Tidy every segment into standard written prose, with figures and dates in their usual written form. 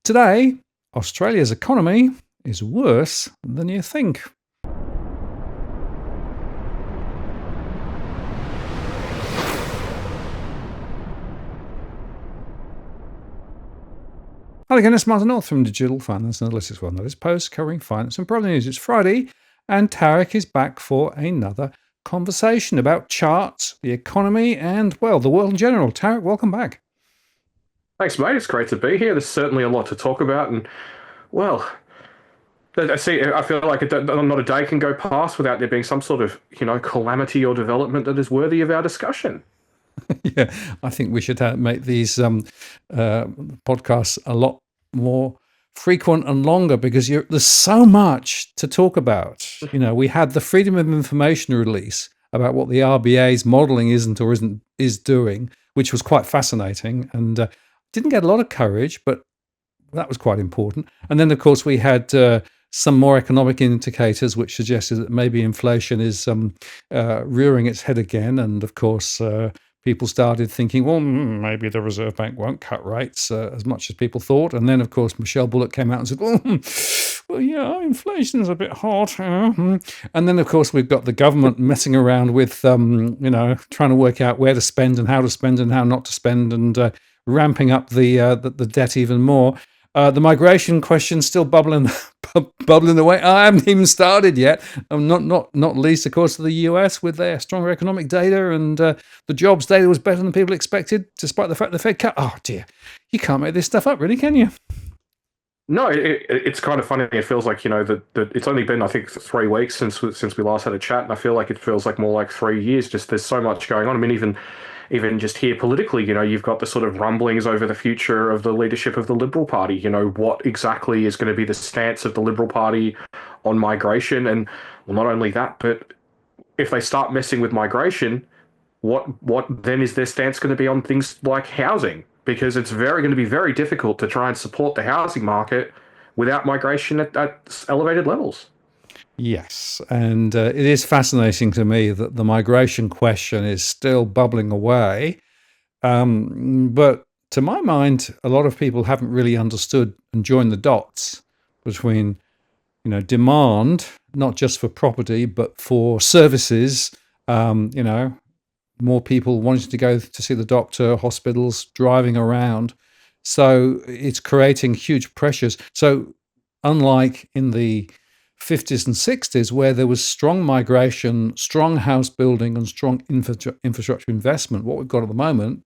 Today, Australia's economy is worse than you think. Hi again, it's Martin North from Digital Finance Analytics World. Now, this post covering finance and property news. It's Friday, and Tarek is back for another conversation about charts, the economy, and, well, the world in general. Tarek, welcome back. Thanks, mate. It's great to be here. There's certainly a lot to talk about, and well, I feel like not a day can go past without there being some sort of calamity or development that is worthy of our discussion. Yeah, I think we should make these podcasts a lot more frequent and longer because there's so much to talk about. We had the Freedom of Information release about what the RBA's modelling is doing, which was quite fascinating and didn't get a lot of coverage, but that was quite important. And then, of course, we had some more economic indicators which suggested that maybe inflation is rearing its head again. And of course, people started thinking, well, maybe the Reserve Bank won't cut rates as much as people thought. And then, of course, Michelle Bullock came out and said, well, yeah, inflation's a bit hot. And then, of course, we've got the government messing around with, trying to work out where to spend and how not to spend, and ramping up the debt even more. The migration question still bubbling away. I haven't even started yet. Not least, of course, the US with their stronger economic data, and the jobs data was better than people expected, despite the fact the Fed cut. Oh dear, you can't make this stuff up, really, can you? No, it's kind of funny. It feels like that it's only been, I think, 3 weeks since we last had a chat, and I feel like it feels like more like 3 years. Just there's so much going on. I mean, even just here politically, you've got the sort of rumblings over the future of the leadership of the Liberal Party. What exactly is going to be the stance of the Liberal Party on migration? And well, not only that, but if they start messing with migration, what then is their stance going to be on things like housing? Because it's going to be very difficult to try and support the housing market without migration at elevated levels. Yes, and it is fascinating to me that the migration question is still bubbling away. But to my mind, a lot of people haven't really understood and joined the dots between, demand, not just for property, but for services, more people wanting to go to see the doctor, hospitals, driving around. So it's creating huge pressures. So unlike in the 50s and 60s, where there was strong migration, strong house building, and strong infrastructure investment, what we've got at the moment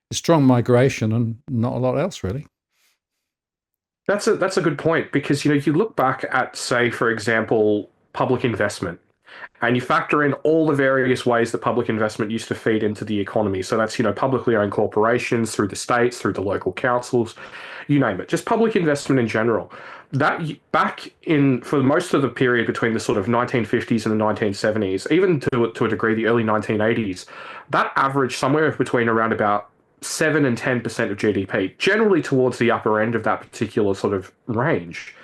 is strong migration and not a lot else, really. That's a good point, because you look back at, say, for example, public investment, and you factor in all the various ways that public investment used to feed into the economy. So that's publicly owned corporations, through the states, through the local councils, you name it, just public investment in general. That back in, for most of the period between the sort of 1950s and the 1970s, even to a degree the early 1980s, that averaged somewhere between around about 7 and 10% of GDP, generally towards the upper end of that particular sort of range.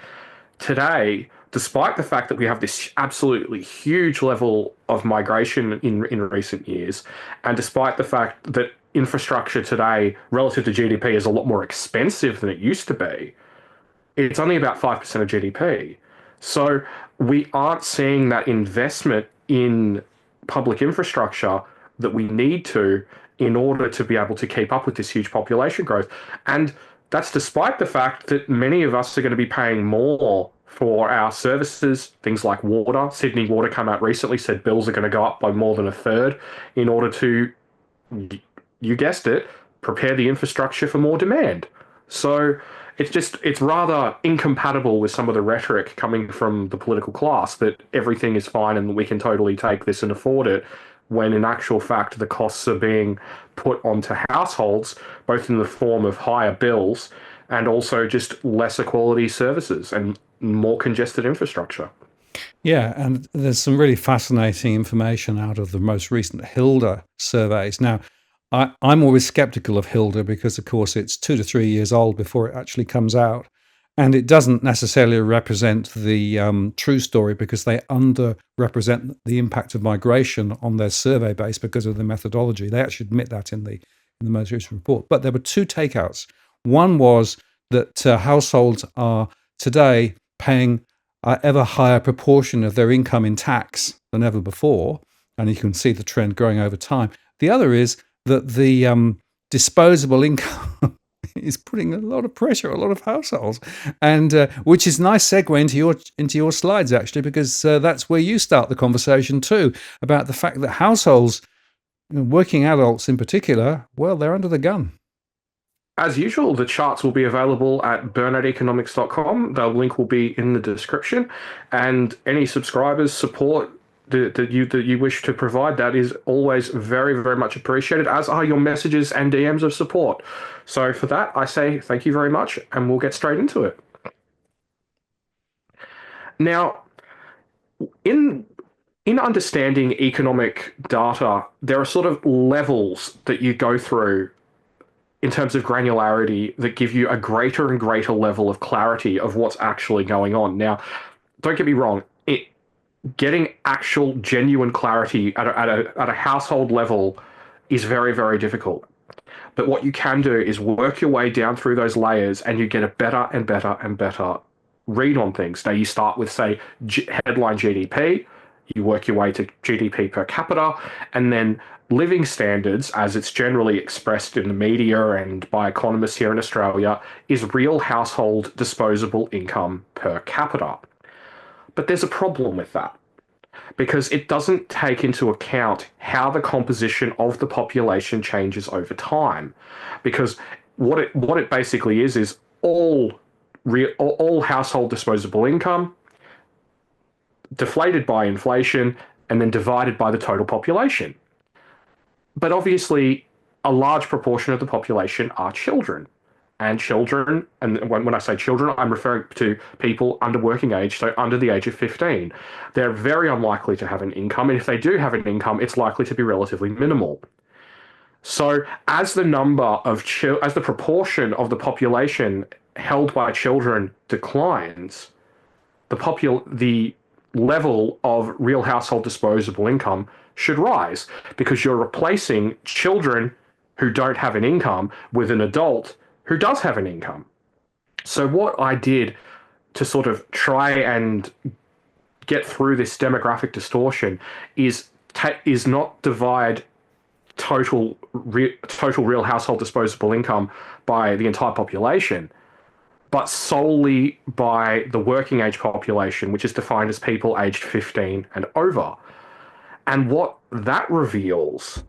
Today, despite the fact that we have this absolutely huge level of migration in recent years, and despite the fact that infrastructure today relative to GDP is a lot more expensive than it used to be, it's only about 5% of GDP. So we aren't seeing that investment in public infrastructure that we need to in order to be able to keep up with this huge population growth. And that's despite the fact that many of us are going to be paying more for our services, things like water. Sydney Water came out recently, said bills are going to go up by more than a third in order to, you guessed it, prepare the infrastructure for more demand. So it's rather incompatible with some of the rhetoric coming from the political class that everything is fine and we can totally take this and afford it, when in actual fact the costs are being put onto households, both in the form of higher bills and also just lesser quality services and more congested infrastructure. Yeah, and there's some really fascinating information out of the most recent Hilda surveys. Now, I'm always skeptical of Hilda because, of course, it's 2 to 3 years old before it actually comes out. And it doesn't necessarily represent the true story, because they underrepresent the impact of migration on their survey base because of the methodology. They actually admit that in the most recent report. But there were two takeouts. One was that households are today paying an ever higher proportion of their income in tax than ever before, and you can see the trend growing over time. The other is that the disposable income is putting a lot of pressure on a lot of households, and which is a nice segue into your slides actually, because that's where you start the conversation too about the fact that households, working adults in particular, well, they're under the gun. As usual, the charts will be available at burnouteconomics.com. The link will be in the description. And any subscribers support that you wish to provide, that is always very, very much appreciated, as are your messages and DMs of support. So for that, I say thank you very much, and we'll get straight into it. Now, in understanding economic data, there are sort of levels that you go through in terms of granularity that give you a greater and greater level of clarity of what's actually going on. Now, don't get me wrong, getting actual genuine clarity at a household level is very, very difficult. But what you can do is work your way down through those layers, and you get a better and better and better read on things. Now, you start with, say, headline GDP, you work your way to GDP per capita, and then living standards, as it's generally expressed in the media and by economists here in Australia, is real household disposable income per capita. But there's a problem with that, because it doesn't take into account how the composition of the population changes over time. Because what it basically is all household disposable income deflated by inflation and then divided by the total population. But obviously, a large proportion of the population are children. And children, and when I say children, I'm referring to people under working age, so under the age of 15. They're very unlikely to have an income, and if they do have an income, it's likely to be relatively minimal. So, as the proportion of the population held by children declines, the level of real household disposable income should rise, because you're replacing children who don't have an income with an adult who does have an income. So what I did to sort of try and get through this demographic distortion is not divide total real household disposable income by the entire population, but solely by the working age population, which is defined as people aged 15 and over. And what that reveals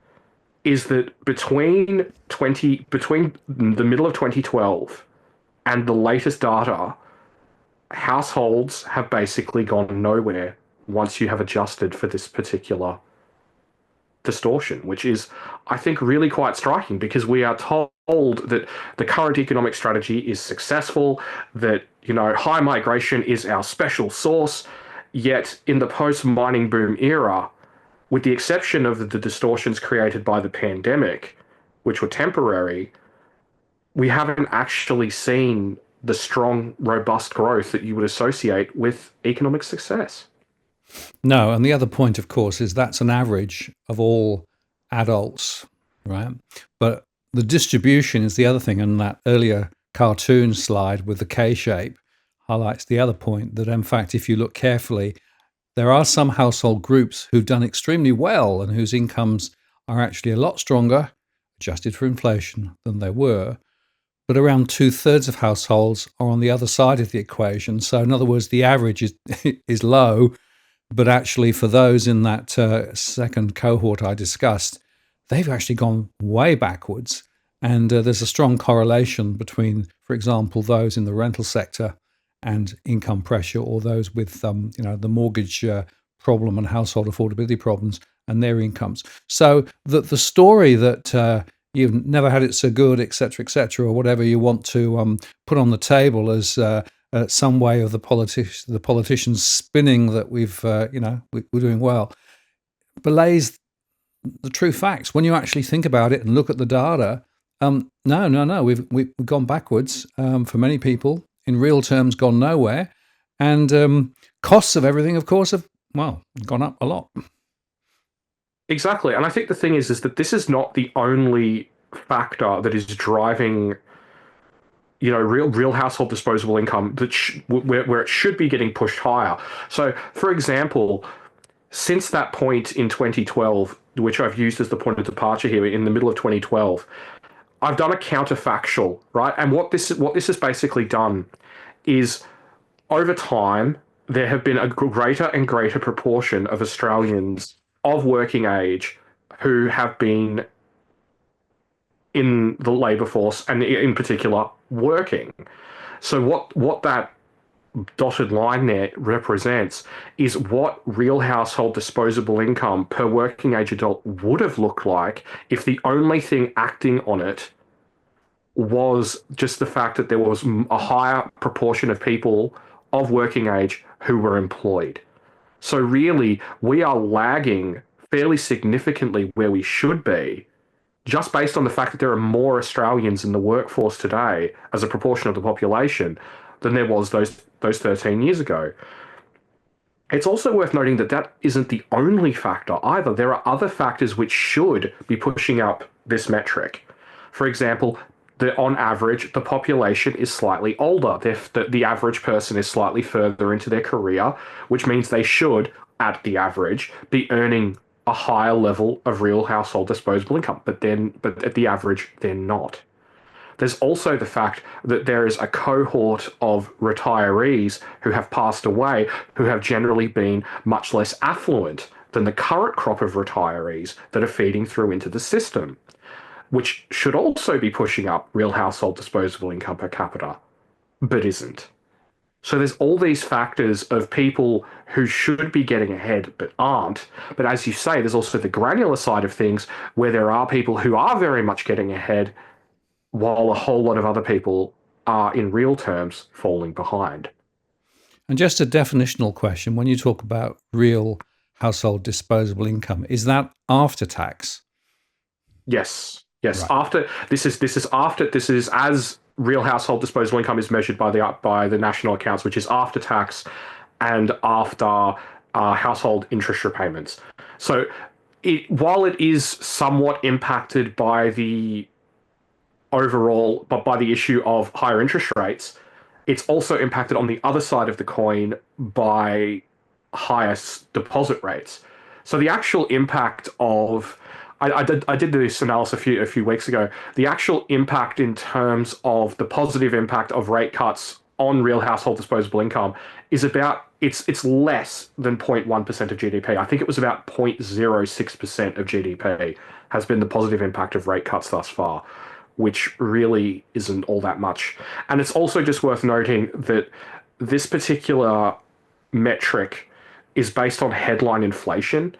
is that between the middle of 2012 and the latest data, households have basically gone nowhere once you have adjusted for this particular distortion, which is, I think, really quite striking, because we are told that the current economic strategy is successful, that, high migration is our special sauce, yet in the post-mining boom era, with the exception of the distortions created by the pandemic, which were temporary, we haven't actually seen the strong, robust growth that you would associate with economic success. No, and the other point, of course, is that's an average of all adults, right? But the distribution is the other thing, and that earlier cartoon slide with the K shape highlights the other point, that in fact, if you look carefully, there are some household groups who've done extremely well and whose incomes are actually a lot stronger, adjusted for inflation, than they were. But around 2/3 of households are on the other side of the equation. So in other words, the average is low, but actually for those in that second cohort I discussed, they've actually gone way backwards. And there's a strong correlation between, for example, those in the rental sector and income pressure, or those with the mortgage problem and household affordability problems and their incomes. So the story that you've never had it so good, et cetera, or whatever you want to put on the table as some way of the politicians spinning that we're doing well, belays the true facts. When you actually think about it and look at the data, no, we've gone backwards for many people. In real terms, gone nowhere, and costs of everything, of course, have gone up a lot. Exactly, and I think the thing is that this is not the only factor that is driving real household disposable income where it should be getting pushed higher. So, for example, since that point in 2012, which I've used as the point of departure here, in the middle of 2012, I've done a counterfactual, right? And what this has basically done is, over time, there have been a greater and greater proportion of Australians of working age who have been in the labour force and, in particular, working. So what that dotted line there represents is what real household disposable income per working age adult would have looked like if the only thing acting on it was just the fact that there was a higher proportion of people of working age who were employed. So really, we are lagging fairly significantly where we should be, just based on the fact that there are more Australians in the workforce today as a proportion of the population than there was those 13 years ago. It's also worth noting that that isn't the only factor either. There are other factors which should be pushing up this metric. For example, on average, the population is slightly older. The average person is slightly further into their career, which means they should, at the average, be earning a higher level of real household disposable income. But at the average, they're not. There's also the fact that there is a cohort of retirees who have passed away who have generally been much less affluent than the current crop of retirees that are feeding through into the system, which should also be pushing up real household disposable income per capita, but isn't. So there's all these factors of people who should be getting ahead but aren't. But as you say, there's also the granular side of things where there are people who are very much getting ahead while a whole lot of other people are, in real terms, falling behind. And just a definitional question: when you talk about real household disposable income, is that after tax? Yes, yes. Right. After this is as real household disposable income is measured by the national accounts, which is after tax and after household interest repayments. So, while it is somewhat impacted by the overall, but by the issue of higher interest rates, it's also impacted on the other side of the coin by higher deposit rates. So the actual impact of I did this analysis a few weeks ago. The actual impact in terms of the positive impact of rate cuts on real household disposable income is about it's less than 0.1% of GDP. I think it was about 0.06% of GDP has been the positive impact of rate cuts thus far, which really isn't all that much. And it's also just worth noting that this particular metric is based on headline inflation,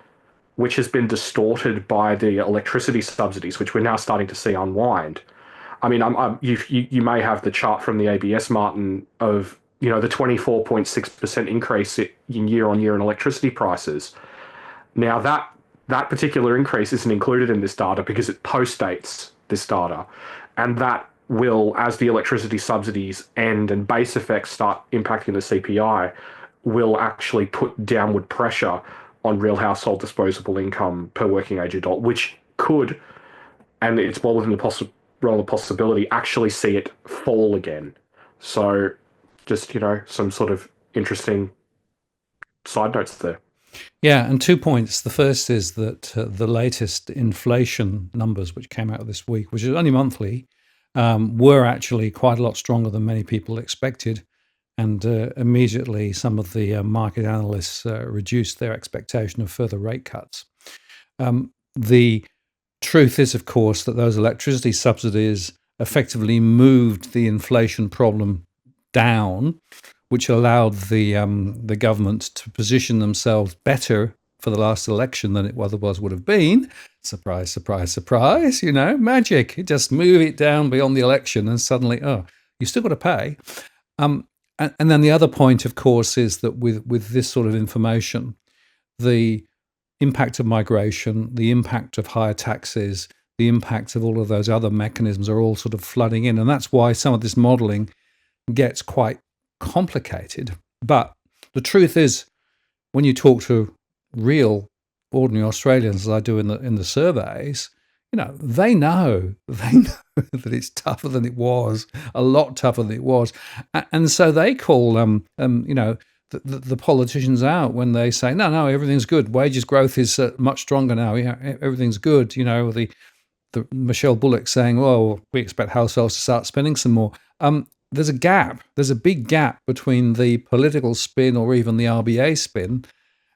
which has been distorted by the electricity subsidies, which we're now starting to see unwind. I mean, you may have the chart from the ABS, Martin, of the 24.6% increase in year on year in electricity prices. Now that particular increase isn't included in this data because it postdates this data, and that will, as the electricity subsidies end and base effects start impacting the CPI, will actually put downward pressure on real household disposable income per working age adult, which could, and it's well within the realm of possibility, actually see it fall again. So, just some sort of interesting side notes there. Yeah, and 2 points. The first is that the latest inflation numbers, which came out this week, which is only monthly, were actually quite a lot stronger than many people expected. And immediately, some of the market analysts reduced their expectation of further rate cuts. The truth is, of course, that those electricity subsidies effectively moved the inflation problem down, which allowed the government to position themselves better for the last election than it otherwise would have been. Surprise, surprise, surprise! Magic. You just move it down beyond the election, and suddenly, you still got to pay. And then the other point, of course, is that with this sort of information, the impact of migration, the impact of higher taxes, the impact of all of those other mechanisms are all sort of flooding in. And that's why some of this modeling gets quite complicated. But the truth is, when you talk to real ordinary Australians, as I do in the surveys, they know they know that it's tougher than it was, a lot tougher than it was, and so they call the politicians out when they say no, everything's good, wages growth is much stronger now, yeah, everything's good. The Michelle Bullock saying, "Well, we expect households to start spending some more." There's a gap. There's a big gap between the political spin or even the RBA spin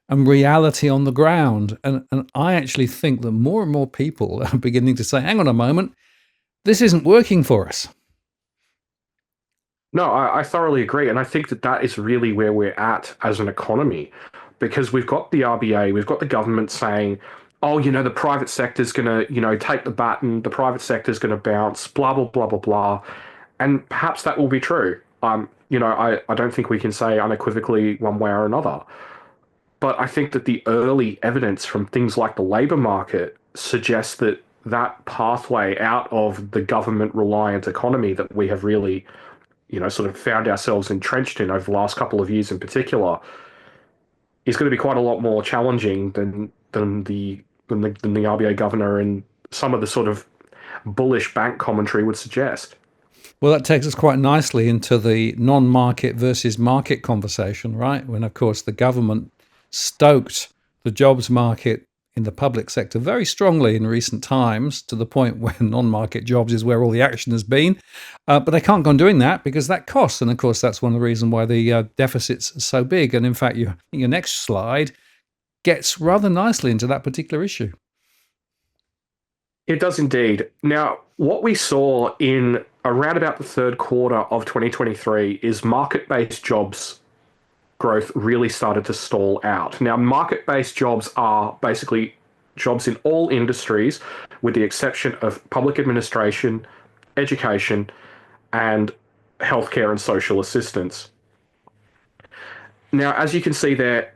and reality on the ground. And I actually think that more and more people are beginning to say, hang on a moment, this isn't working for us. No, I thoroughly agree. And I think that that is really where we're at as an economy, because we've got the RBA, we've got the government saying, oh, the private sector's going to, take the baton, the private sector's going to bounce, blah, blah, blah, blah, blah. And perhaps that will be true. I don't think we can say unequivocally one way or another. But I think that the early evidence from things like the labor market suggests that that pathway out of the government reliant economy that we have really sort of found ourselves entrenched in over the last couple of years in particular, is going to be quite a lot more challenging than the RBA governor and some of the sort of bullish bank commentary would suggest. Well, that takes us quite nicely into the non market versus market conversation, right? When, of course, the government stoked the jobs market in the public sector very strongly in recent times, to the point where non market jobs is where all the action has been. But they can't go on doing that because that costs. And of course, that's one of the reasons why the deficit's are so big. And in fact, your next slide gets rather nicely into that particular issue. It does indeed. Now, what we saw in around about the third quarter of 2023 is market-based jobs growth really started to stall out. Now, market-based jobs are basically jobs in all industries, with the exception of public administration, education, and healthcare and social assistance. Now, as you can see there,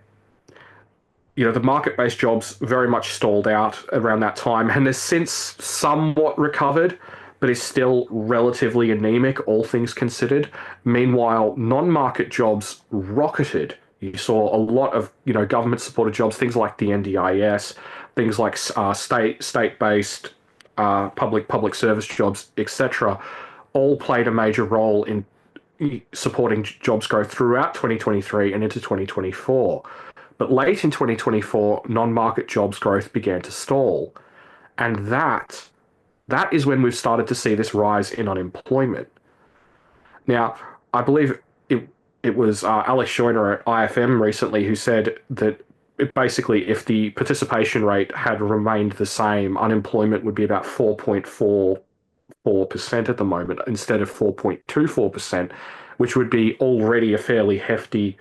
the market-based jobs very much stalled out around that time and has since somewhat recovered, but is still relatively anemic, all things considered. Meanwhile, non-market jobs rocketed. You saw a lot of, government-supported jobs, things like the NDIS, things like state-based public service jobs, etc., all played a major role in supporting jobs growth throughout 2023 and into 2024. But late in 2024, non-market jobs growth began to stall. And that is when we've started to see this rise in unemployment. Now, I believe it was Alex Joyner at IFM recently who said that basically if the participation rate had remained the same, unemployment would be about 4.44% at the moment instead of 4.24%, which would be already a fairly hefty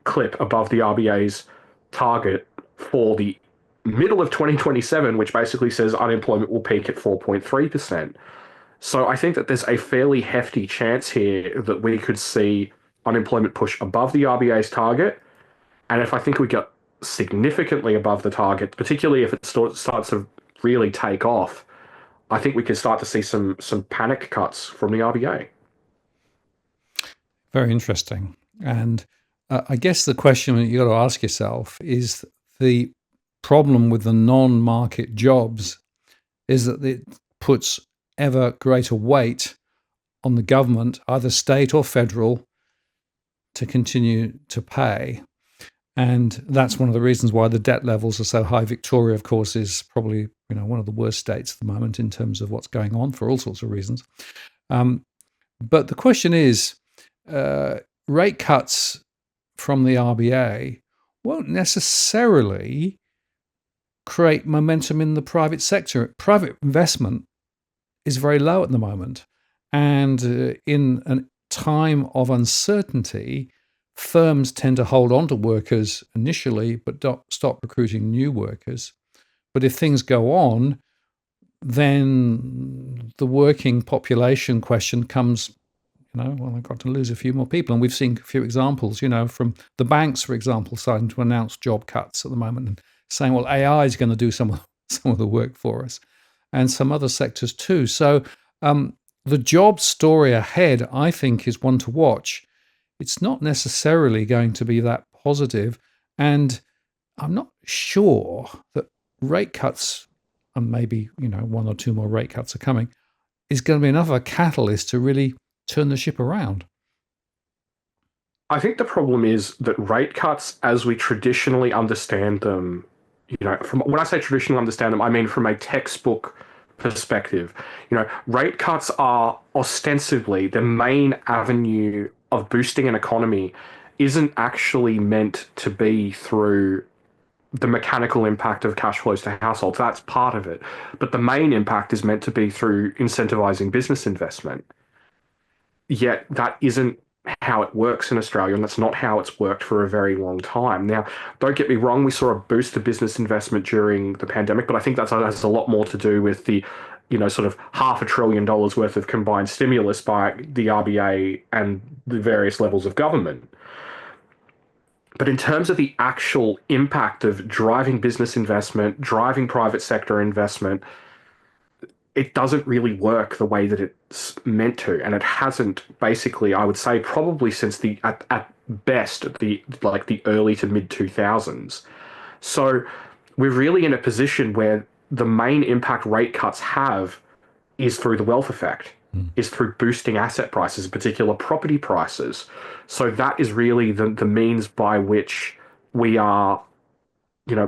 clip above the RBA's target for the middle of 2027, which basically says unemployment will peak at 4.3%. So I think that there's a fairly hefty chance here that we could see unemployment push above the RBA's target. And if I think we get significantly above the target, particularly if it starts to really take off, I think we can start to see some panic cuts from the RBA. Very interesting. And I guess the question that you got to ask yourself is the problem with the non-market jobs is that it puts ever greater weight on the government, either state or federal, to continue to pay. And that's one of the reasons why the debt levels are so high. Victoria, of course, is probably one of the worst states at the moment in terms of what's going on for all sorts of reasons. But the question is, rate cuts from the RBA won't necessarily create momentum in the private sector. Private investment is very low at the moment. And in a time of uncertainty, firms tend to hold on to workers initially, but don't stop recruiting new workers. But if things go on, then the working population question comes, well, I've got to lose a few more people. And we've seen a few examples, from the banks, for example, starting to announce job cuts at the moment and saying, well, AI is going to do some of the work for us, and some other sectors too. So the job story ahead, I think, is one to watch. It's not necessarily going to be that positive. And I'm not sure that rate cuts and maybe, one or two more rate cuts are coming, is going to be enough of a catalyst to really turn the ship around. I think the problem is that rate cuts, as we traditionally understand them, from when I say traditionally understand them, I mean from a textbook perspective. Rate cuts are ostensibly the main avenue of boosting an economy, isn't actually meant to be through the mechanical impact of cash flows to households. That's part of it. But the main impact is meant to be through incentivizing business investment. Yet that isn't how it works in Australia, and that's not how it's worked for a very long time. Now, don't get me wrong, we saw a boost to business investment during the pandemic, but I think that has a lot more to do with the, sort of $500 billion worth of combined stimulus by the RBA and the various levels of government. But in terms of the actual impact of driving business investment, driving private sector investment, it doesn't really work the way that it's meant to, and it hasn't. Basically, I would say probably since the at best the early to mid 2000s. So we're really in a position where the main impact rate cuts have is through the wealth effect, is through boosting asset prices, in particular property prices. So that is really the means by which we are,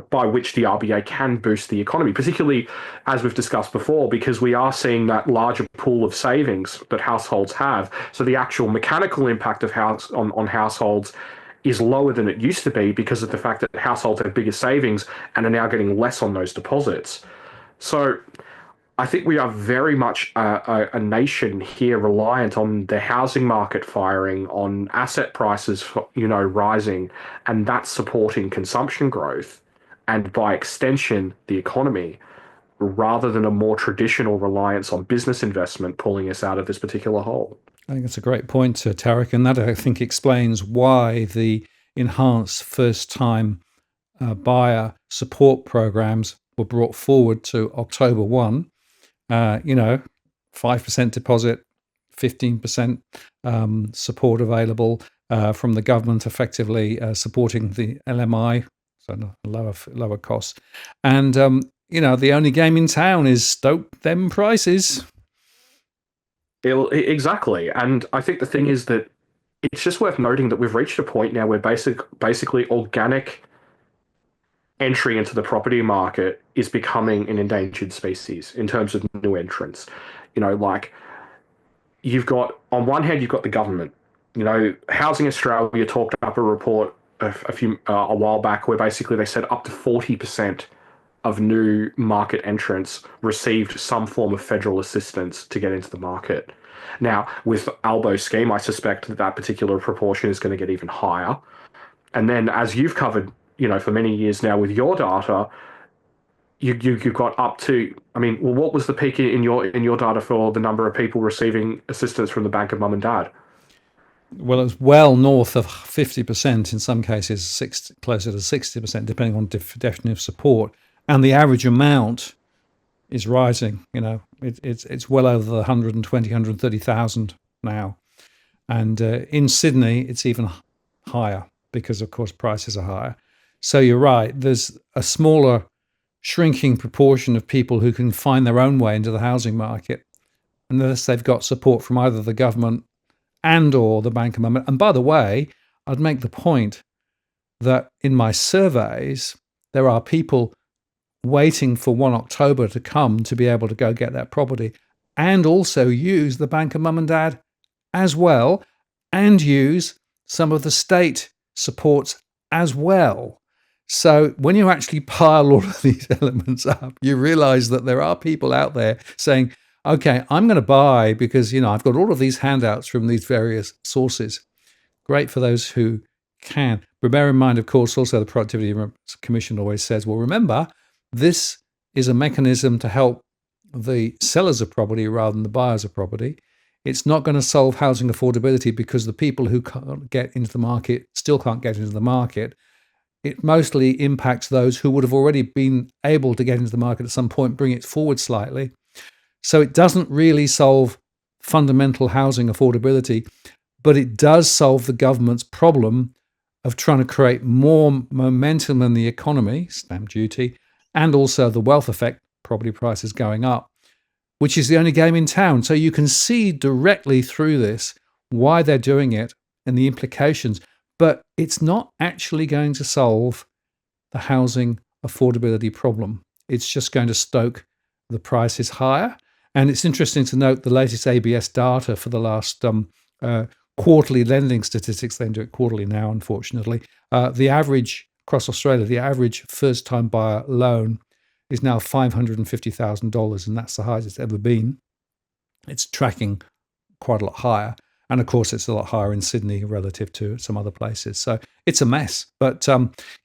by which the RBA can boost the economy, particularly as we've discussed before, because we are seeing that larger pool of savings that households have. So the actual mechanical impact of on households is lower than it used to be because of the fact that households have bigger savings and are now getting less on those deposits. So I think we are very much a nation here reliant on the housing market firing, on asset prices, rising, and that's supporting consumption growth, and by extension, the economy, rather than a more traditional reliance on business investment pulling us out of this particular hole. I think that's a great point, Tarek, and that I think explains why the enhanced first-time buyer support programs were brought forward to October 1. 5% deposit, 15% support available from the government, effectively supporting the LMI, so lower costs. And, the only game in town is stoke them prices. Exactly. And I think the thing is that it's just worth noting that we've reached a point now where basically organic entry into the property market is becoming an endangered species in terms of new entrants. Like you've got, on one hand, you've got the government. Housing Australia talked up a report a while back where basically they said up to 40% of new market entrants received some form of federal assistance to get into the market. Now, with Albo's scheme, I suspect that particular proportion is going to get even higher. And then, as you've covered, for many years now with your data, you've got up to. I mean, well, what was the peak in your data for the number of people receiving assistance from the Bank of Mum and Dad? Well, it's well north of 50%, in some cases closer to 60%, depending on definition of support. And the average amount is rising. It's well over the 120, 130,000 now. And in Sydney, it's even higher because, of course, prices are higher. So you're right. There's a smaller, shrinking proportion of people who can find their own way into the housing market unless they've got support from either the government and or the Bank of Mum. And by the way, I'd make the point that in my surveys, there are people waiting for 1 October to come to be able to go get that property and also use the Bank of Mum and Dad as well, and use some of the state supports as well. So when you actually pile all of these elements up, you realize that there are people out there saying, okay, I'm going to buy because, I've got all of these handouts from these various sources. Great for those who can. But bear in mind, of course, also the Productivity Commission always says, well, remember, this is a mechanism to help the sellers of property rather than the buyers of property. It's not going to solve housing affordability because the people who can't get into the market still can't get into the market. It mostly impacts those who would have already been able to get into the market at some point, bring it forward slightly. So it doesn't really solve fundamental housing affordability, but it does solve the government's problem of trying to create more momentum in the economy, stamp duty, and also the wealth effect property prices going up, which is the only game in town. So you can see directly through this why they're doing it and the implications, but it's not actually going to solve the housing affordability problem. It's just going to stoke the prices higher. And it's interesting to note the latest ABS data for the last quarterly lending statistics. They do it quarterly now, unfortunately. The average across Australia, the average first-time buyer loan is now $550,000, and that's the highest it's ever been. It's tracking quite a lot higher. And of course, it's a lot higher in Sydney relative to some other places. So it's a mess. But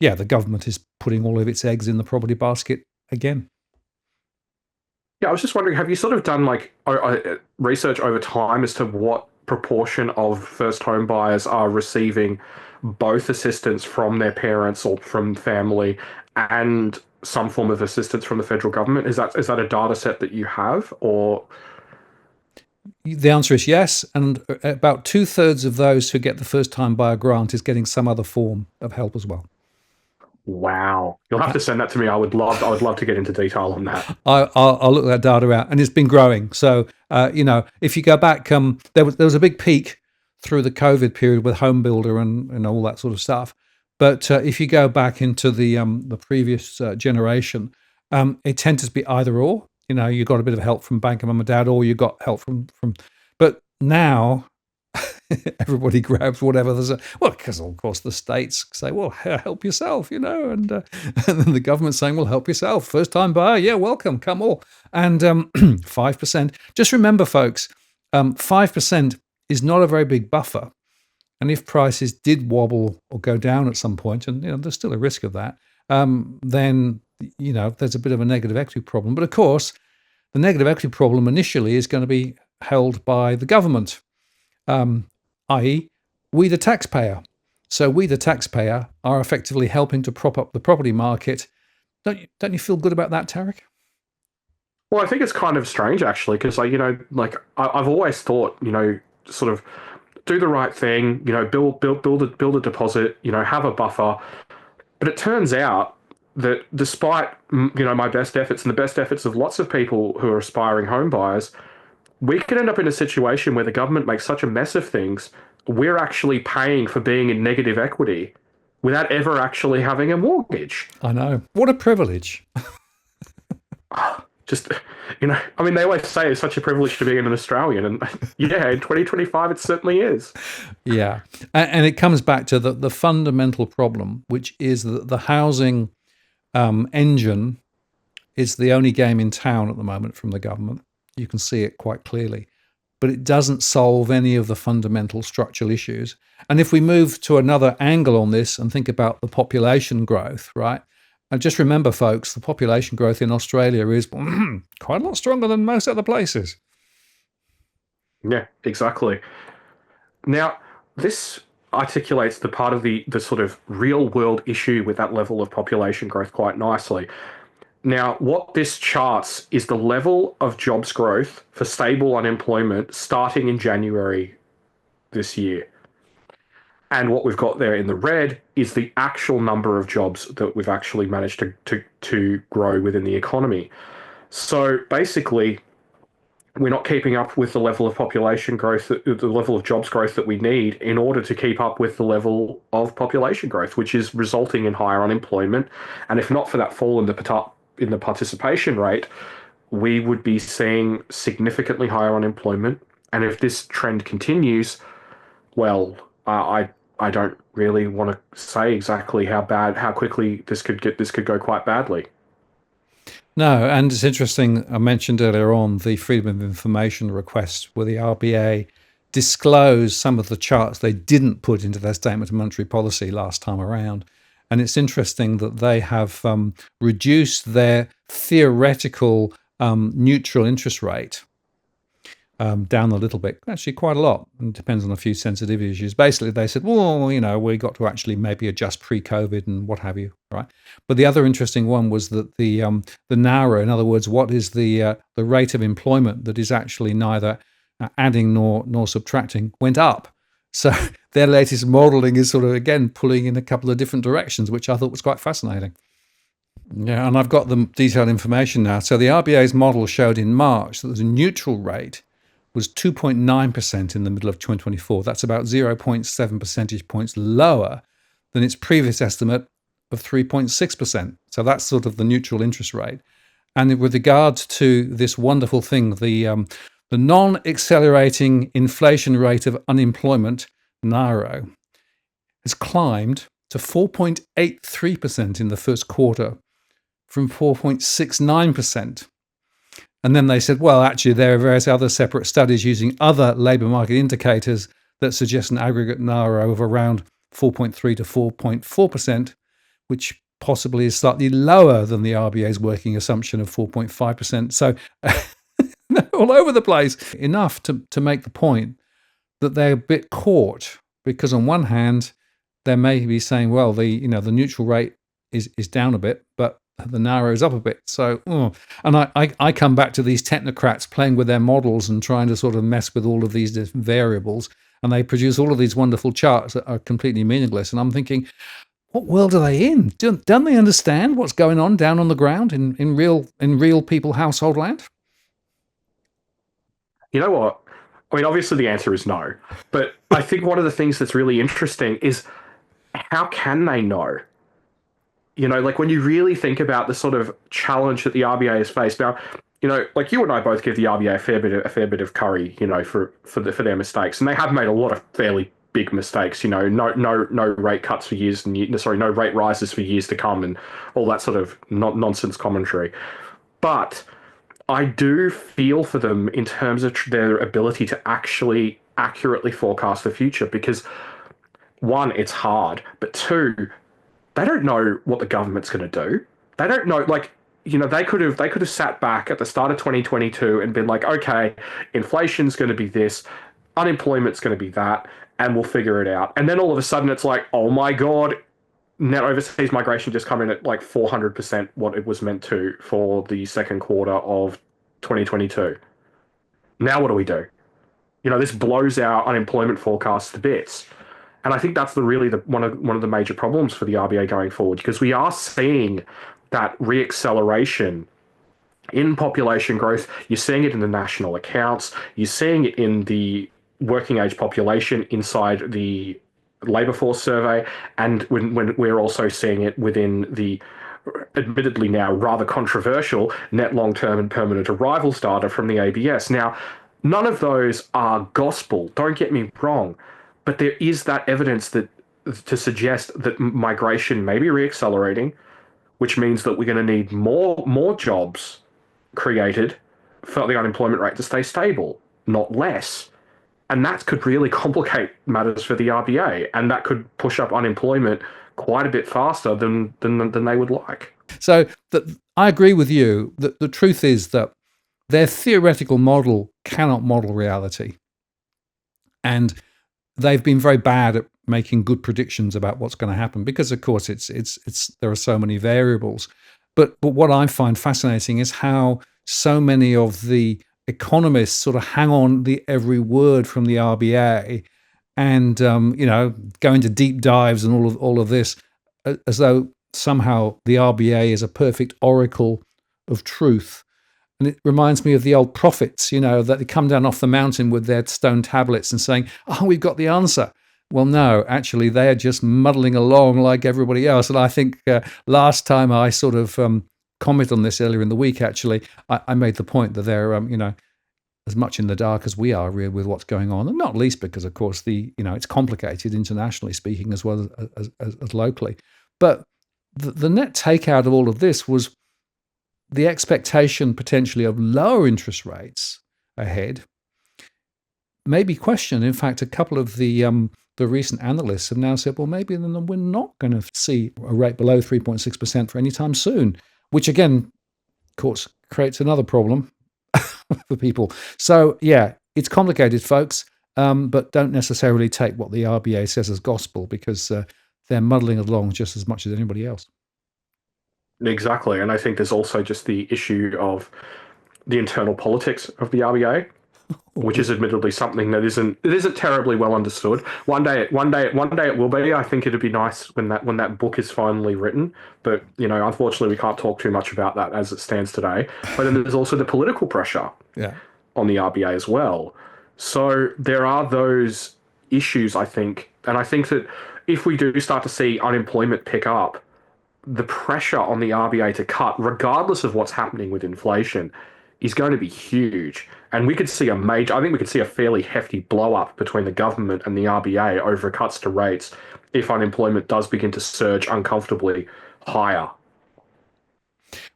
yeah, the government is putting all of its eggs in the property basket again. Yeah, I was just wondering, have you sort of done like research over time as to what proportion of first home buyers are receiving both assistance from their parents or from family and some form of assistance from the federal government? Is that a data set that you have, or? The answer is yes. And about 2/3 of those who get the first time buyer grant is getting some other form of help as well. Wow, you'll have to send that to me. I would love to get into detail on that. I'll look that data out, and it's been growing. So if you go back, there was a big peak through the COVID period with Home Builder and all that sort of stuff. But if you go back into the previous generation, it tended to be either or. You got a bit of help from bank and mum and dad, or you got help from. But now everybody grabs whatever there's well, because of course the states say, well, help yourself, and then the government's saying, well, help yourself. First time buyer, yeah, welcome, come all. And 5%. Just remember, folks, 5% is not a very big buffer. And if prices did wobble or go down at some point, and there's still a risk of that, then there's a bit of a negative equity problem. But of course, the negative equity problem initially is going to be held by the government, i.e., we the taxpayer. So we the taxpayer are effectively helping to prop up the property market. Don't you feel good about that, Tarek? Well, I think it's kind of strange actually, because I've always thought, sort of do the right thing, build a deposit, have a buffer. But it turns out that despite my best efforts and the best efforts of lots of people who are aspiring home buyers, we could end up in a situation where the government makes such a mess of things, we're actually paying for being in negative equity without ever actually having a mortgage. I know. What a privilege. Just, they always say it's such a privilege to be an Australian. And yeah, in 2025, it certainly is. Yeah. And it comes back to the fundamental problem, which is that the housing engine is the only game in town at the moment from the government. You can see it quite clearly, but it doesn't solve any of the fundamental structural issues. And if we move to another angle on this and think about the population growth, right? And just remember, folks, the population growth in Australia is quite a lot stronger than most other places. Yeah, exactly. Now, this articulates the part of the sort of real world issue with that level of population growth quite nicely. Now, what this charts is the level of jobs growth for stable unemployment starting in January this year. And what we've got there in the red is the actual number of jobs that we've actually managed to grow within the economy. So basically, we're not keeping up with the level of population growth, the level of jobs growth that we need in order to keep up with the level of population growth, which is resulting in higher unemployment. And if not for that fall in the participation rate, we would be seeing significantly higher unemployment. And if this trend continues, well, I don't really want to say exactly how quickly this could go quite badly. No, and it's interesting, I mentioned earlier on the Freedom of Information request where the RBA disclosed some of the charts they didn't put into their statement of monetary policy last time around. And it's interesting that they have reduced their theoretical neutral interest rate down a little bit, actually quite a lot. It depends on a few sensitive issues. Basically, they said, well, we got to actually maybe adjust pre-COVID and what have you, right? But the other interesting one was that the NARA, in other words, what is the rate of employment that is actually neither adding nor subtracting, went up. So their latest modelling is sort of, again, pulling in a couple of different directions, which I thought was quite fascinating. Yeah, and I've got the detailed information now. So the RBA's model showed in March that the neutral rate was 2.9% in the middle of 2024. That's about 0.7 percentage points lower than its previous estimate of 3.6%. So that's sort of the neutral interest rate. And with regard to this wonderful thing, the non-accelerating inflation rate of unemployment, NARO, has climbed to 4.83% in the first quarter from 4.69%. And then they said, well, actually, there are various other separate studies using other labour market indicators that suggest an aggregate NARO of around 4.3 to 4.4%, which possibly is slightly lower than the RBA's working assumption of 4.5%. So all over the place. Enough to make the point that they're a bit caught because on one hand, they may be saying, well, the neutral rate is down a bit, but the narrows up a bit. So, and I come back to these technocrats playing with their models and trying to sort of mess with all of these different variables, and they produce all of these wonderful charts that are completely meaningless. And I'm thinking, what world are they in? Don't they understand what's going on down on the ground in real people household land? You know what? I mean, obviously the answer is no. But I think one of the things that's really interesting is how can they know? You know, like when you really think about the sort of challenge that the RBA has faced now, you know, like you and I both give the RBA a fair bit of curry, you know, for their mistakes, and they have made a lot of fairly big mistakes. You know, no rate cuts for years and sorry, no rate rises for years to come, and all that sort of nonsense commentary. But I do feel for them in terms of their ability to actually accurately forecast the future because one, it's hard, but two, they don't know what the government's going to do. They don't know, like, you know, they could have sat back at the start of 2022 and been like, okay, inflation's going to be this, unemployment's going to be that, and we'll figure it out. And then all of a sudden it's like, oh my god, net overseas migration just come in at like 400% what it was meant to for the second quarter of 2022. Now what do we do? You know, this blows our unemployment forecast to bits. And I think that's one of the major problems for the RBA going forward because we are seeing that reacceleration in population growth. You're seeing it in the national accounts. You're seeing it in the working age population inside the labour force survey, and when we're also seeing it within the admittedly now rather controversial net long-term and permanent arrivals data from the ABS. Now, none of those are gospel, don't get me wrong, but there is that evidence that to suggest that migration may be reaccelerating, which means that we're going to need more jobs created for the unemployment rate to stay stable, not less. And that could really complicate matters for the RBA, and that could push up unemployment quite a bit faster than they would like. So I agree with you that the truth is that their theoretical model cannot model reality. And they've been very bad at making good predictions about what's going to happen because, of course, it's there are so many variables. But what I find fascinating is how so many of the economists sort of hang on the every word from the RBA and go into deep dives and all of this as though somehow the RBA is a perfect oracle of truth. And it reminds me of the old prophets, that they come down off the mountain with their stone tablets and saying, oh, we've got the answer. Well, no, actually, they are just muddling along like everybody else. And I think last time I sort of commented on this earlier in the week, actually, I made the point that they're, as much in the dark as we are really with what's going on. And not least because, of course, it's complicated internationally speaking as well as locally. But the net takeout of all of this was the expectation potentially of lower interest rates ahead may be questioned. In fact, a couple of the recent analysts have now said, well, maybe then we're not going to see a rate below 3.6% for any time soon, which again, of course, creates another problem for people. So yeah, it's complicated, folks, but don't necessarily take what the RBA says as gospel because they're muddling along just as much as anybody else. Exactly. And I think there's also just the issue of the internal politics of the RBA. which is admittedly something that isn't terribly well understood. One day it will be. I think it'd be nice when that book is finally written. But unfortunately, we can't talk too much about that as it stands today. But then there's also the political pressure Yeah. on the RBA as well. So there are those issues, I think, and I think that if we do start to see unemployment pick up, the pressure on the RBA to cut, regardless of what's happening with inflation, is going to be huge. And I think we could see a fairly hefty blow up between the government and the RBA over cuts to rates if unemployment does begin to surge uncomfortably higher.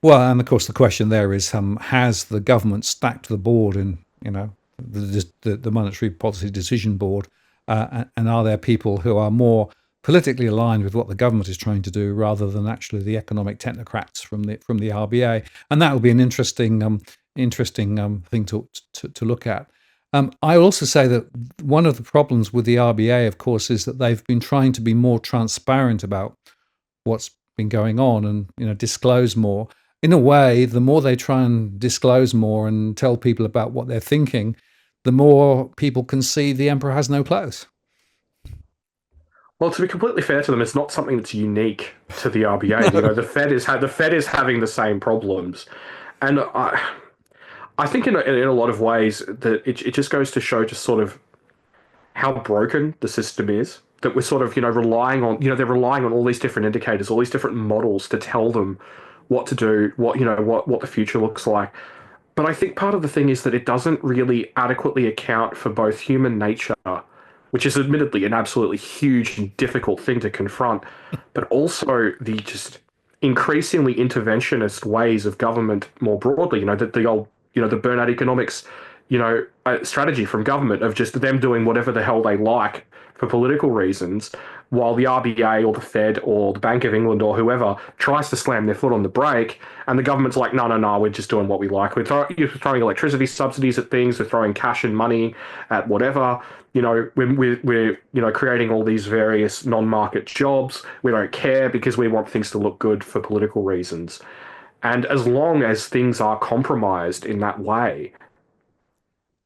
Well, and of course, the question there is: has the government stacked the board in, the monetary policy decision board, and are there people who are more politically aligned with what the government is trying to do rather than actually the economic technocrats from the RBA? And that will be an interesting thing to look at. I also say that one of the problems with the RBA, of course, is that they've been trying to be more transparent about what's been going on and disclose more. In a way, the more they try and disclose more and tell people about what they're thinking, the more people can see the emperor has no clothes. Well, to be completely fair to them, it's not something that's unique to the RBA. No. The Fed is having the same problems, and I think in a lot of ways that it just goes to show just sort of how broken the system is. That we're sort of relying on they're relying on all these different indicators, all these different models to tell them what to do, what the future looks like. But I think part of the thing is that it doesn't really adequately account for both human nature, which is admittedly an absolutely huge and difficult thing to confront, but also the just increasingly interventionist ways of government more broadly. The old, the burnout economics, strategy from government of just them doing whatever the hell they like for political reasons, while the RBA or the Fed or the Bank of England or whoever tries to slam their foot on the brake, and the government's like, no, no, no, we're just doing what we like. You're throwing electricity subsidies at things, we're throwing cash and money at whatever. We're creating all these various non-market jobs. We don't care because we want things to look good for political reasons. And as long as things are compromised in that way,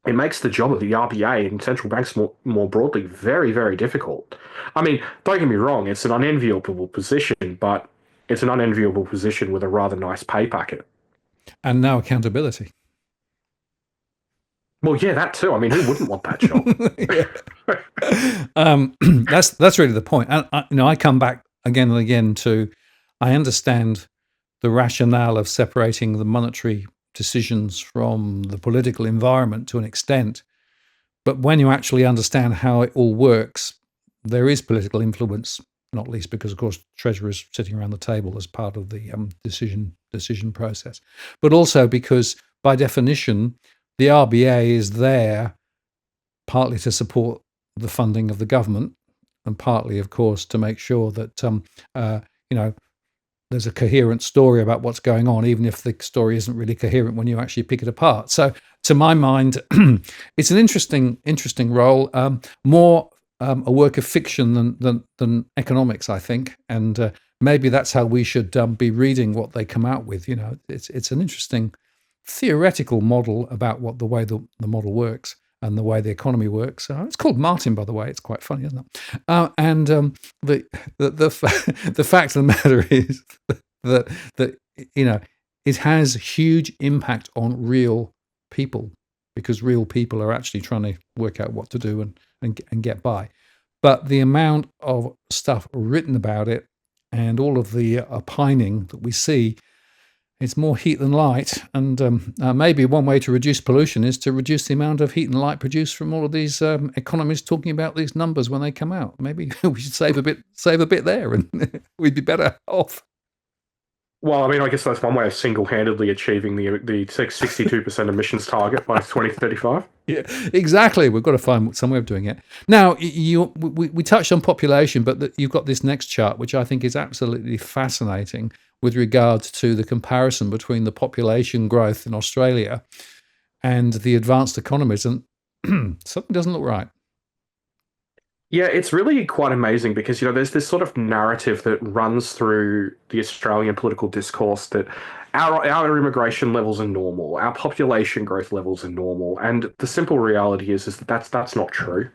it makes the job of the RBA and central banks more broadly very, very difficult. I mean, don't get me wrong, it's an unenviable position, but it's an unenviable position with a rather nice pay packet. And now accountability. Well, yeah, that too. I mean, who wouldn't want that job? That's really the point. And I come back again and again to, I understand the rationale of separating the monetary decisions from the political environment to an extent. But when you actually understand how it all works, there is political influence, not least because, of course, treasurers sitting around the table as part of the decision process, but also because, by definition, the RBA is there partly to support the funding of the government, and partly, of course, to make sure that there's a coherent story about what's going on, even if the story isn't really coherent when you actually pick it apart. So, to my mind, it's an interesting role, more a work of fiction than economics, I think, and maybe that's how we should be reading what they come out with. It's an interesting theoretical model about the way the model works and the way the economy works. It's called Martin, by the way. It's quite funny, isn't it? And the fact of the matter is that it has huge impact on real people, because real people are actually trying to work out what to do and get by. But the amount of stuff written about it and all of the opining that we see, it's more heat than light. And maybe one way to reduce pollution is to reduce the amount of heat and light produced from all of these economists talking about these numbers when they come out. Maybe we should save a bit there, and we'd be better off. Well, I mean, I guess that's one way of single-handedly achieving the 62% emissions target by 2035. Yeah, exactly. We've got to find some way of doing it. Now, we touched on population, but you've got this next chart, which I think is absolutely fascinating with regards to the comparison between the population growth in Australia and the advanced economies, and something doesn't look right. Yeah, it's really quite amazing because, there's this sort of narrative that runs through the Australian political discourse that Our immigration levels are normal. Our population growth levels are normal. And the simple reality is that that's not true.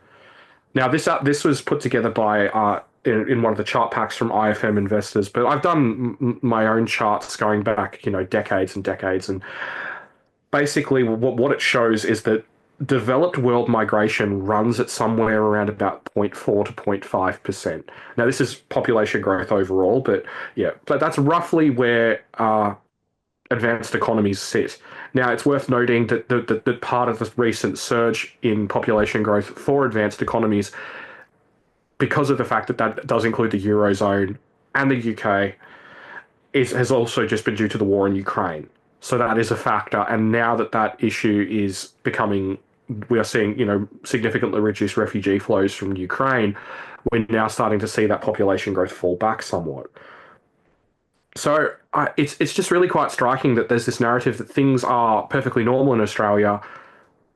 Now, this was put together by in one of the chart packs from IFM investors, but I've done my own charts going back, decades and decades, and basically what it shows is that developed world migration runs at somewhere around about zero point 0.4 to 0.5%. Now, this is population growth overall, but yeah, but that's roughly where advanced economies sit. Now, it's worth noting that part of the recent surge in population growth for advanced economies, because of the fact that that does include the Eurozone and the UK, has also just been due to the war in Ukraine. So that is a factor. And now that that issue is becoming, we are seeing, significantly reduced refugee flows from Ukraine, we're now starting to see that population growth fall back somewhat. So it's just really quite striking that there's this narrative that things are perfectly normal in Australia,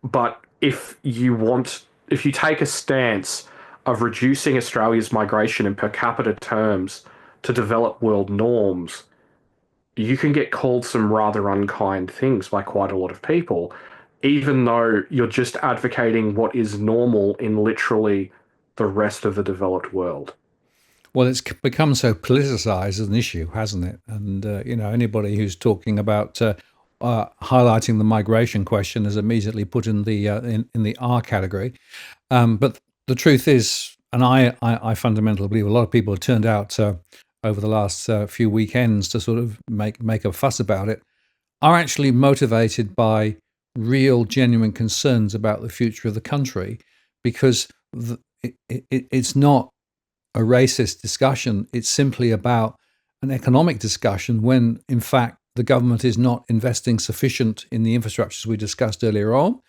but if you take a stance of reducing Australia's migration in per capita terms to develop world norms, you can get called some rather unkind things by quite a lot of people, even though you're just advocating what is normal in literally the rest of the developed world. Well, it's become so politicized as an issue, hasn't it? And anybody who's talking about highlighting the migration question is immediately put in the in the R category. But the truth is, and I fundamentally believe a lot of people have turned out over the last few weekends to sort of make a fuss about it, are actually motivated by real, genuine concerns about the future of the country, because it's not a racist discussion. It's simply about an economic discussion when, in fact, the government is not investing sufficient in the infrastructures we discussed earlier on,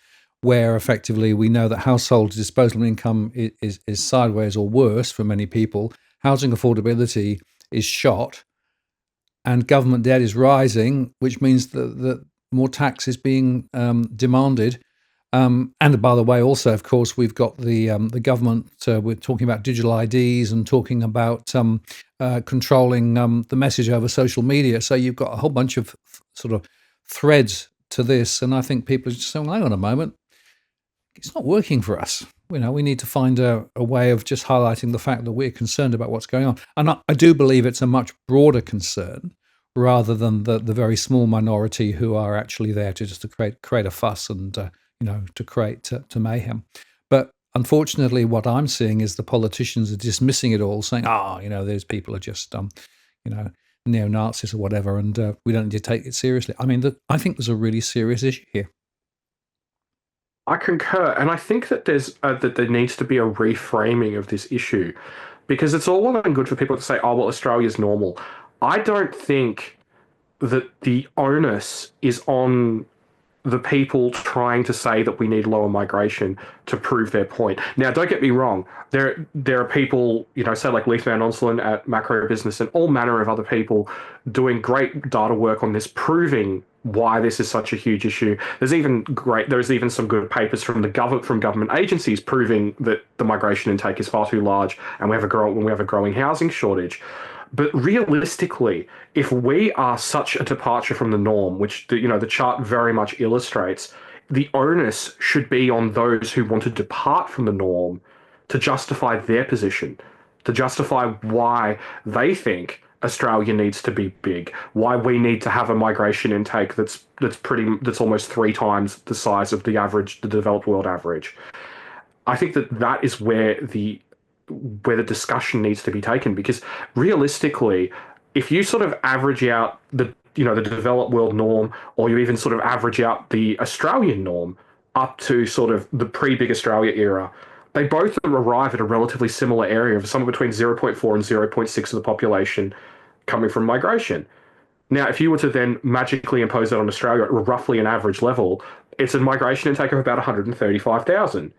where effectively we know that household disposable income is sideways or worse for many people. Housing affordability is shot, and government debt is rising, which means that more tax is being demanded. And by the way, also, of course, we've got the government. We're talking about digital IDs and talking about controlling the message over social media. So you've got a whole bunch of sort of threads to this, and I think people are just saying, "Hang on a moment, it's not working for us. We need to find a way of just highlighting the fact that we're concerned about what's going on." And I do believe it's a much broader concern rather than the very small minority who are actually there to just to create a fuss and to create to mayhem. But unfortunately, what I'm seeing is the politicians are dismissing it all, saying, those people are just you know neo Nazis or whatever, and we don't need to take it seriously. I mean, I think there's a really serious issue here. I concur, and I think that there needs to be a reframing of this issue, because it's all well and good for people to say, "Oh, well, Australia's normal." I don't think that the onus is on the people trying to say that we need lower migration to prove their point. Now, don't get me wrong. There are people, say like Leith Van Onselen at Macro Business and all manner of other people doing great data work on this, proving why this is such a huge issue. There's even some good papers from government agencies proving that the migration intake is far too large and we have a growing housing shortage. But realistically, if we are such a departure from the norm, which the chart very much illustrates, the onus should be on those who want to depart from the norm to justify their position, to justify why they think Australia needs to be big, why we need to have a migration intake that's almost three times the size of the developed world average. I think that is where the discussion needs to be taken, because realistically, if you sort of average out the developed world norm, or you even sort of average out the Australian norm up to sort of the pre-big Australia era, they both arrive at a relatively similar area of somewhere between 0.4 and 0.6 of the population coming from migration. Now, if you were to then magically impose that on Australia at roughly an average level, it's a migration intake of about 135,000,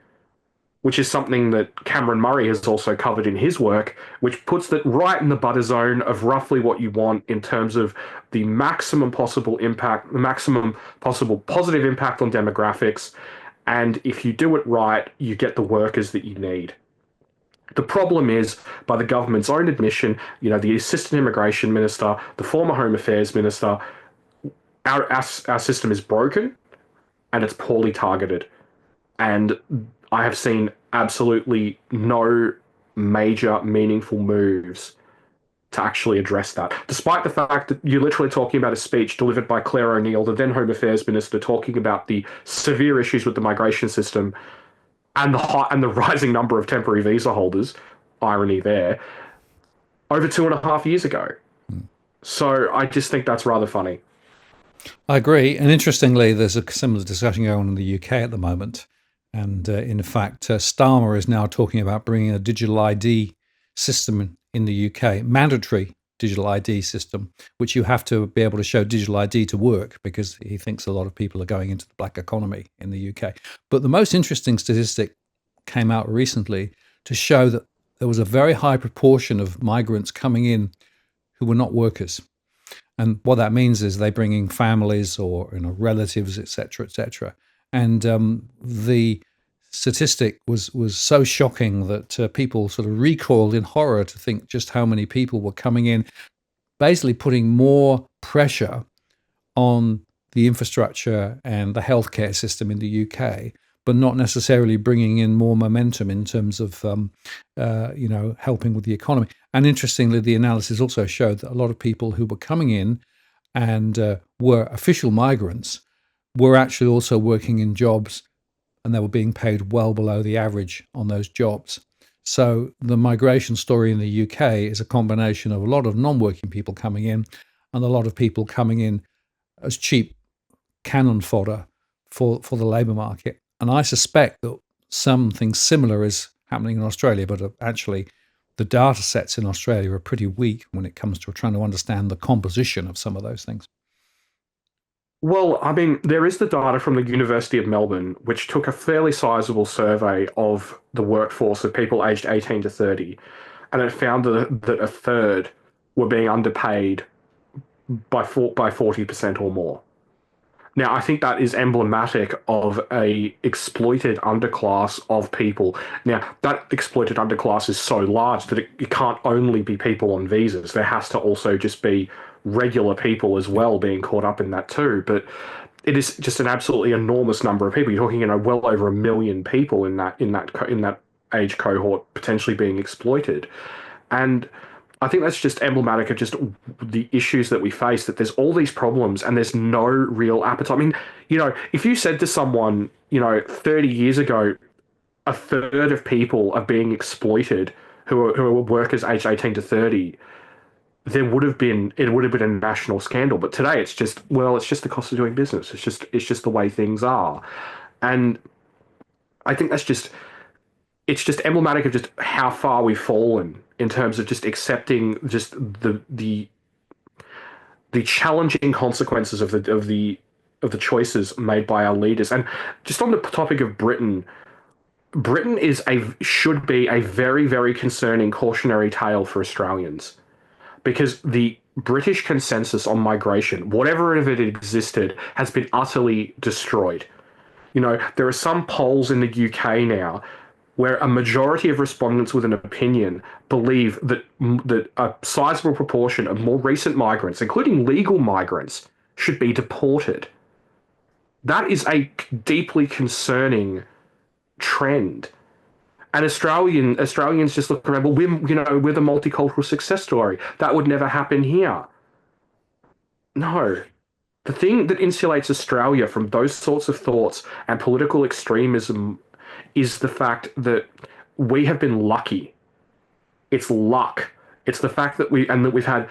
which is something that Cameron Murray has also covered in his work, which puts that right in the butter zone of roughly what you want in terms of the maximum possible impact, the maximum possible positive impact on demographics. And if you do it right, you get the workers that you need. The problem is, by the government's own admission, the assistant immigration minister, the former home affairs minister, our system is broken and it's poorly targeted. And I have seen absolutely no major meaningful moves to actually address that, despite the fact that you're literally talking about a speech delivered by Claire O'Neill, the then Home Affairs Minister, talking about the severe issues with the migration system and the rising number of temporary visa holders. Irony there. Over 2.5 years ago. So I just think that's rather funny. I agree. And interestingly, there's a similar discussion going on in the UK at the moment. And in fact, Starmer is now talking about bringing a digital ID system in the UK, mandatory digital ID system, which you have to be able to show digital ID to work because he thinks a lot of people are going into the black economy in the UK. But the most interesting statistic came out recently to show that there was a very high proportion of migrants coming in who were not workers. And what that means is they bring in families or relatives, etc., etc. And the statistic was so shocking that people sort of recoiled in horror to think just how many people were coming in, basically putting more pressure on the infrastructure and the healthcare system in the UK, but not necessarily bringing in more momentum in terms of helping with the economy. And interestingly, the analysis also showed that a lot of people who were coming in and were official migrants were actually also working in jobs, and they were being paid well below the average on those jobs. So the migration story in the UK is a combination of a lot of non-working people coming in and a lot of people coming in as cheap cannon fodder for the labour market. And I suspect that something similar is happening in Australia, but actually the data sets in Australia are pretty weak when it comes to trying to understand the composition of some of those things. Well, I mean, there is the data from the University of Melbourne, which took a fairly sizable survey of the workforce of people aged 18 to 30, and it found that a third were being underpaid by 40% or more. Now, I think that is emblematic of a exploited underclass of people. Now, that exploited underclass is so large that it can't only be people on visas. There has to also just be regular people as well being caught up in that too. But it is just an absolutely enormous number of people. You're talking, well over 1 million people in that age cohort potentially being exploited. And I think that's just emblematic of just the issues that we face, that there's all these problems and there's no real appetite. I mean, if you said to someone, 30 years ago, a third of people are being exploited who are workers aged 18 to 30, it would have been a national scandal. But today it's just the cost of doing business. It's just the way things are. And I think it's just emblematic of just how far we've fallen in terms of just accepting just the challenging consequences of the choices made by our leaders. And just on the topic of Britain, Britain should be a very, very concerning cautionary tale for Australians, because the British consensus on migration, whatever of it existed, has been utterly destroyed. There are some polls in the UK now where a majority of respondents with an opinion believe that a sizable proportion of more recent migrants, including legal migrants, should be deported. That is a deeply concerning trend. And Australians just look around. Well, we're the multicultural success story. That would never happen here. No, the thing that insulates Australia from those sorts of thoughts and political extremism is the fact that we have been lucky. It's luck. It's the fact that we've had,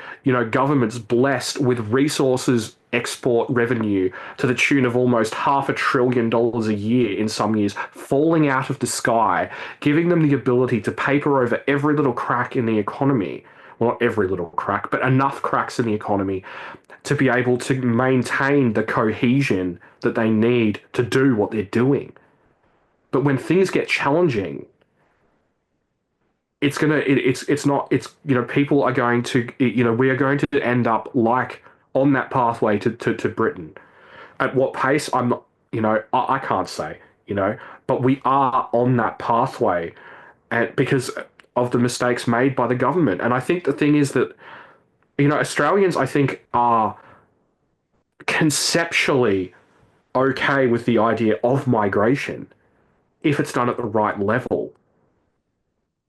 governments blessed with resources, export revenue to the tune of almost $500 billion a year in some years, falling out of the sky, giving them the ability to paper over every little crack in the economy. Well, not every little crack, but enough cracks in the economy to be able to maintain the cohesion that they need to do what they're doing. But when things get challenging, people are going to, we are going to end up like on that pathway to Britain. At what pace, I'm not, I can't say, but we are on that pathway, and because of the mistakes made by the government. And I think the thing is that, Australians, I think, are conceptually okay with the idea of migration if it's done at the right level.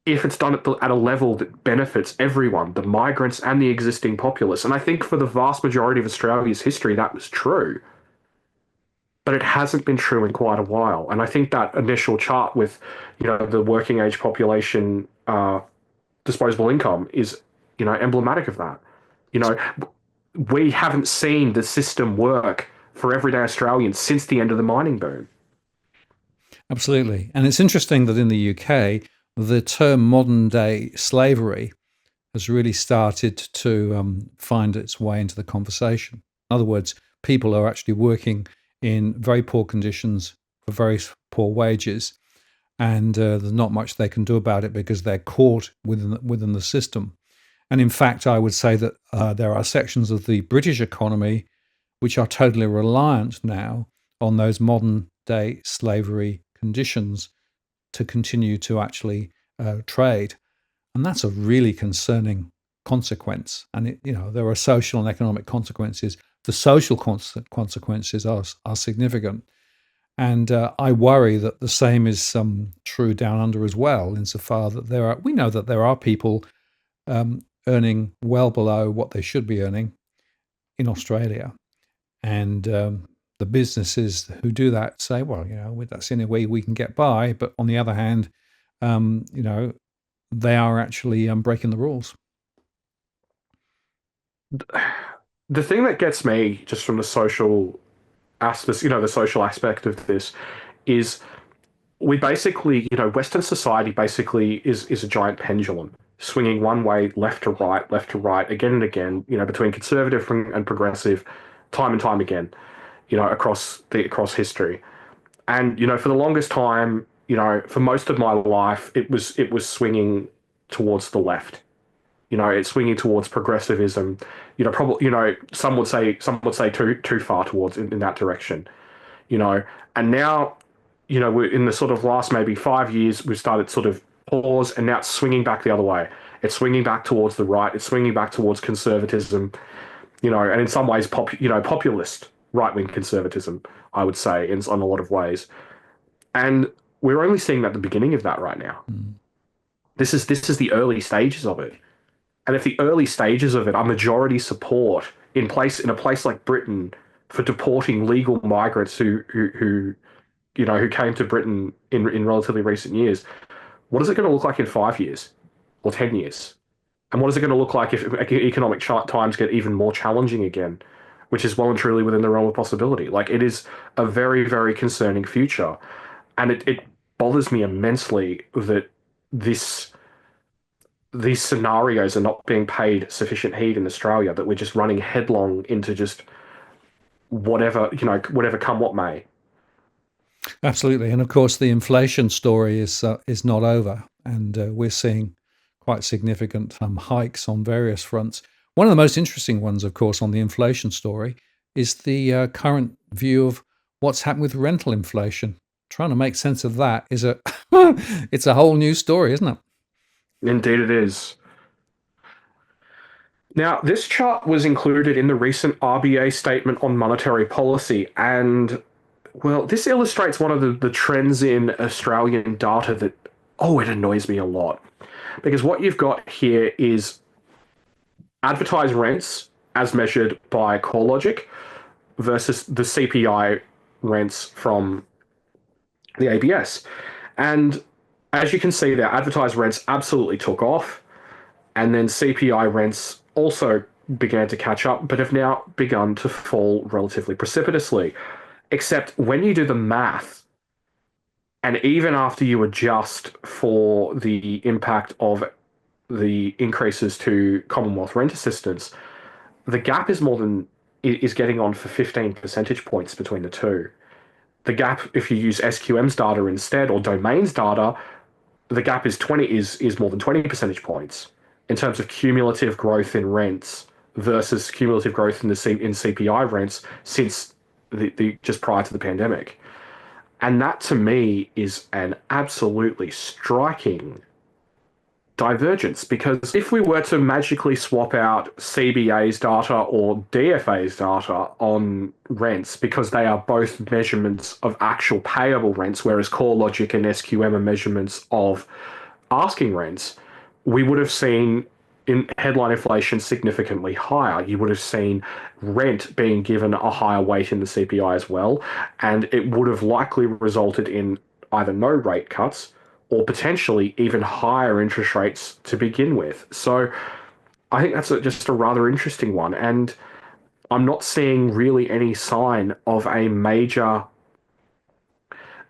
If it's done at a level that benefits everyone, the migrants and the existing populace. And I think for the vast majority of Australia's history, that was true. But it hasn't been true in quite a while. And I think that initial chart with, the working age population disposable income is, emblematic of that. You know, we haven't seen the system work for everyday Australians since the end of the mining boom. Absolutely. And it's interesting that in the UK, the term modern day slavery has really started to find its way into the conversation. In other words, people are actually working in very poor conditions for very poor wages, and there's not much they can do about it because they're caught within the system. And in fact, I would say that there are sections of the British economy which are totally reliant now on those modern day slavery conditions to continue to actually trade. And that's a really concerning consequence. And there are social and economic consequences. The social consequences are significant. And I worry that the same is true down under as well, insofar that we know that there are people earning well below what they should be earning in Australia. And the businesses who do that say, well, that's the only way we can get by. But on the other hand, um, you know, they are actually breaking the rules. The thing that gets me just from the social aspect, the social aspect of this is we basically, Western society basically is a giant pendulum swinging one way, left to right, again and again, between conservative and progressive, time and time again, across history. And for the longest time, for most of my life, it was swinging towards the left. It's swinging towards progressivism. Probably, some would say too far towards in that direction. You know, and now, we're in the sort of last maybe 5 years, we've started sort of pause, and now it's swinging back the other way. It's swinging back towards the right. It's swinging back towards conservatism. And in some ways, populist right wing conservatism, I would say, in a lot of ways. And we're only seeing that the beginning of that right now. Mm. This is the early stages of it. And if the early stages of it are majority support in a place like Britain for deporting legal migrants who came to Britain in relatively recent years, what is it going to look like in 5 years or 10 years? And what is it going to look like if economic times get even more challenging again, which is well and truly within the realm of possibility? Like, it is a very, very concerning future. And it bothers me immensely that this these scenarios are not being paid sufficient heed in Australia, that we're just running headlong into just whatever come what may. Absolutely, and of course, the inflation story is not over, and we're seeing quite significant hikes on various fronts. One of the most interesting ones, of course, on the inflation story is the current view of what's happened with rental inflation. Trying to make sense of that is a it's a whole new story, isn't it? Indeed, it is. Now, this chart was included in the recent RBA statement on monetary policy, and well, this illustrates one of the trends in Australian data that, oh, it annoys me a lot. Because what you've got here is advertised rents as measured by CoreLogic versus the CPI rents from the ABS. And as you can see there, advertised rents absolutely took off, and then CPI rents also began to catch up, but have now begun to fall relatively precipitously. Except when you do the math, and even after you adjust for the impact of the increases to Commonwealth rent assistance, the gap is getting on for 15 percentage points between the two. The gap, if you use SQM's data instead, or Domain's data, the gap is more than 20 percentage points in terms of cumulative growth in rents versus cumulative growth in CPI rents since the just prior to the pandemic. And that to me is an absolutely striking divergence, because if we were to magically swap out CBA's data or DFA's data on rents, because they are both measurements of actual payable rents, whereas CoreLogic and SQM are measurements of asking rents, we would have seen in headline inflation significantly higher. You would have seen rent being given a higher weight in the CPI as well, and it would have likely resulted in either no rate cuts or potentially even higher interest rates to begin with. So I think that's just a rather interesting one, and I'm not seeing really any sign of a major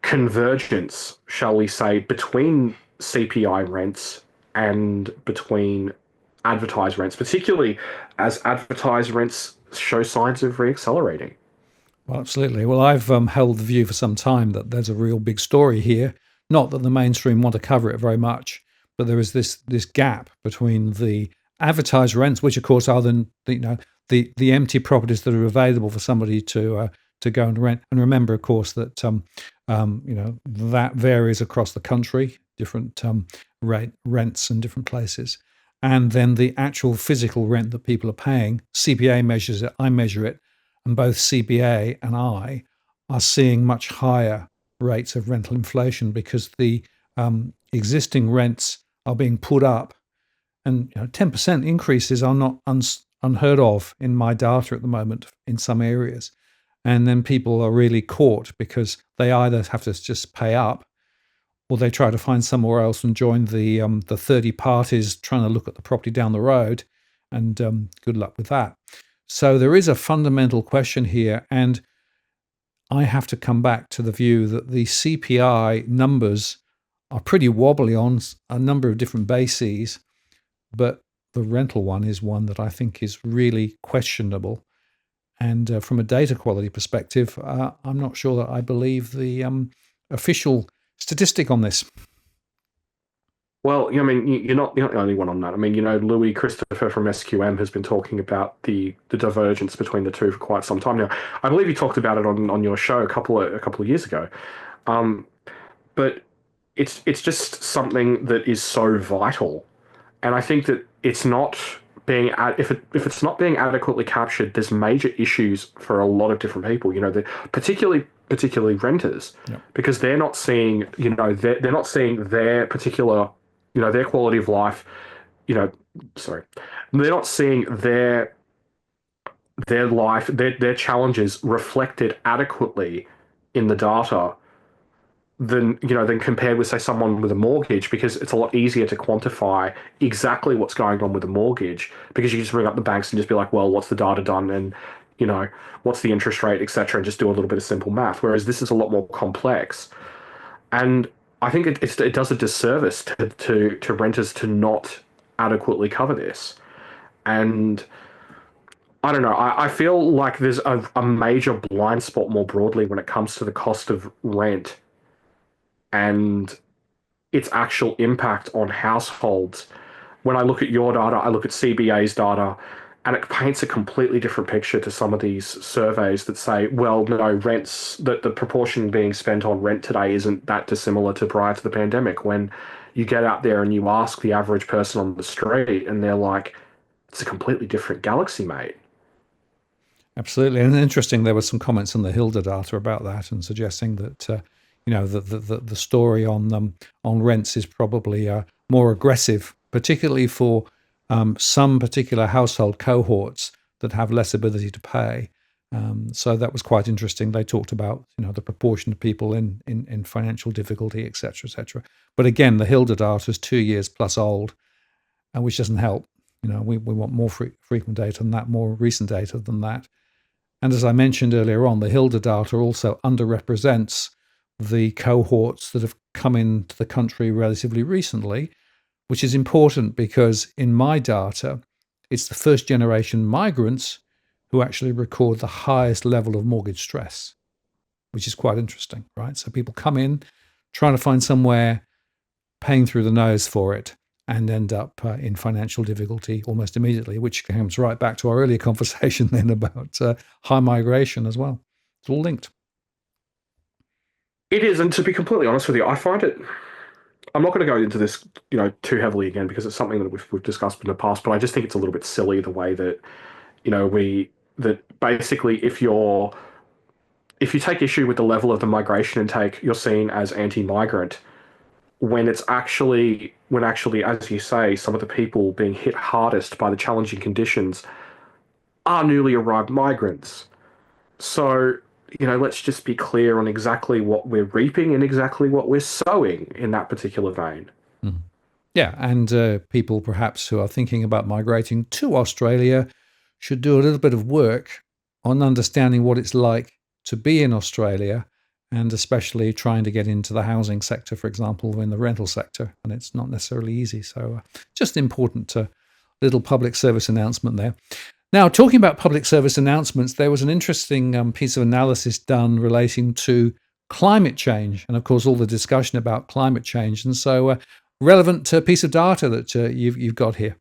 convergence, shall we say, between CPI rents and between advertised rents, particularly as advertised rents show signs of reaccelerating. Well, absolutely. Well, I've held the view for some time that there's a real big story here. Not that the mainstream want to cover it very much, but there is this gap between the advertised rents, which of course are the empty properties that are available for somebody to go and rent. And remember, of course, that that varies across the country, different rents in different places, and then the actual physical rent that people are paying. CPA measures it, I measure it, and both CBA and I are seeing much higher rates of rental inflation because the existing rents are being put up, and 10% increases are not unheard of in my data at the moment in some areas. And then people are really caught because they either have to just pay up, or they try to find somewhere else and join the 30 parties trying to look at the property down the road, and good luck with that. So there is a fundamental question here, and I have to come back to the view that the CPI numbers are pretty wobbly on a number of different bases, but the rental one is one that I think is really questionable. And from a data quality perspective, I'm not sure that I believe the official statistic on this. Well, I mean, you're not the only one on that. I mean, Louis Christopher from SQM has been talking about the divergence between the two for quite some time now. I believe you talked about it on your show a couple of years ago. Um, but it's just something that is so vital, and I think that it's not being if it's not being adequately captured, there's major issues for a lot of different people. Particularly renters, Yep. because they're not seeing they're not seeing their particular their quality of life. Sorry, they're not seeing their life their challenges reflected adequately in the data than compared with, say, someone with a mortgage, because it's a lot easier to quantify exactly what's going on with a mortgage, because you just ring up the banks and just be like, well, what's the data done, and what's the interest rate, etc., and just do a little bit of simple math. Whereas this is a lot more complex, and I think it does a disservice to renters to not adequately cover this. And I don't know. I feel like there's a major blind spot more broadly when it comes to the cost of rent and its actual impact on households. When I look at your data, I look at CBA's data, and it paints a completely different picture to some of these surveys that say, well, no, rents, that the proportion being spent on rent today isn't that dissimilar to prior to the pandemic. When you get out there and you ask the average person on the street, and they're like, it's a completely different galaxy, mate. Absolutely, and interesting. There were some comments on the Hilda data about that, and suggesting that the story on rents is probably more aggressive, particularly for some particular household cohorts that have less ability to pay. So that was quite interesting. They talked about the proportion of people in financial difficulty, etc., etc. But again, the Hilda data is 2 years plus old, which doesn't help. We want more frequent data than that, more recent data than that. And as I mentioned earlier on, the Hilda data also underrepresents the cohorts that have come into the country relatively recently, which is important because in my data, it's the first generation migrants who actually record the highest level of mortgage stress, which is quite interesting, right? So people come in trying to find somewhere, paying through the nose for it, and end up in financial difficulty almost immediately, which comes right back to our earlier conversation then about high migration as well. It's all linked. It is, and to be completely honest with you, I find it I'm not going to go into this, too heavily again because it's something that we've discussed in the past. But I just think it's a little bit silly the way that we that basically if you take issue with the level of the migration intake, you're seen as anti-migrant when actually, as you say, some of the people being hit hardest by the challenging conditions are newly arrived migrants. So, let's just be clear on exactly what we're reaping and exactly what we're sowing in that particular vein. Mhm. Yeah, and people perhaps who are thinking about migrating to Australia should do a little bit of work on understanding what it's like to be in Australia, and especially trying to get into the housing sector, for example, in the rental sector. And it's not necessarily easy. So, just important little public service announcement there. Now, talking about public service announcements, there was an interesting piece of analysis done relating to climate change, and of course, all the discussion about climate change. And so, relevant piece of data that you've got here.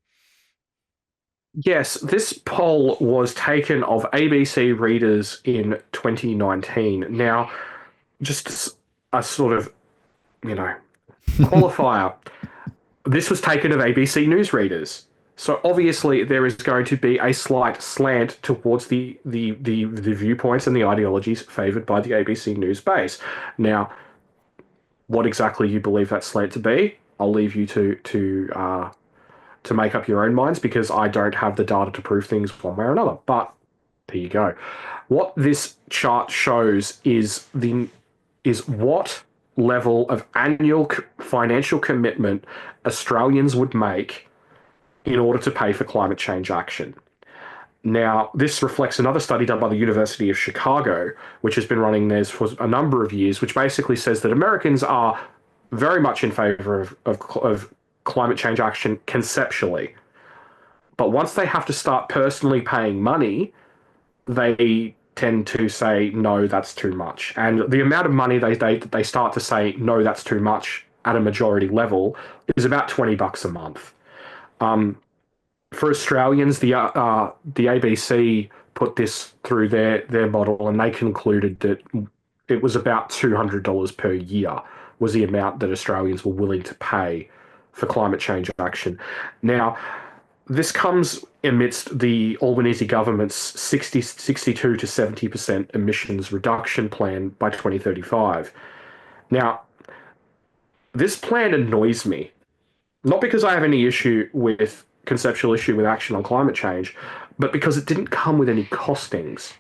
Yes, this poll was taken of ABC readers in 2019. Now, just a sort of, you know, qualifier. This was taken of ABC News readers. So obviously there is going to be a slight slant towards the viewpoints and the ideologies favoured by the ABC News base. Now, what exactly you believe that slant to be, I'll leave you to make up your own minds because I don't have the data to prove things one way or another. But there you go. What this chart shows is what level of annual financial commitment Australians would make in order to pay for climate change action. Now, this reflects another study done by the University of Chicago, which has been running theirs for a number of years, which basically says that Americans are very much in favor of climate change action conceptually. But once they have to start personally paying money, they tend to say, no, that's too much. And the amount of money they start to say, no, that's too much at a majority level is about $20 a month. For Australians, the ABC put this through their model, and they concluded that it was about $200 per year was the amount that Australians were willing to pay for climate change action. Now, this comes amidst the Albanese government's 62 to 70% emissions reduction plan by 2035. Now, this plan annoys me, not because I have any conceptual issue with action on climate change, but because it didn't come with any costings.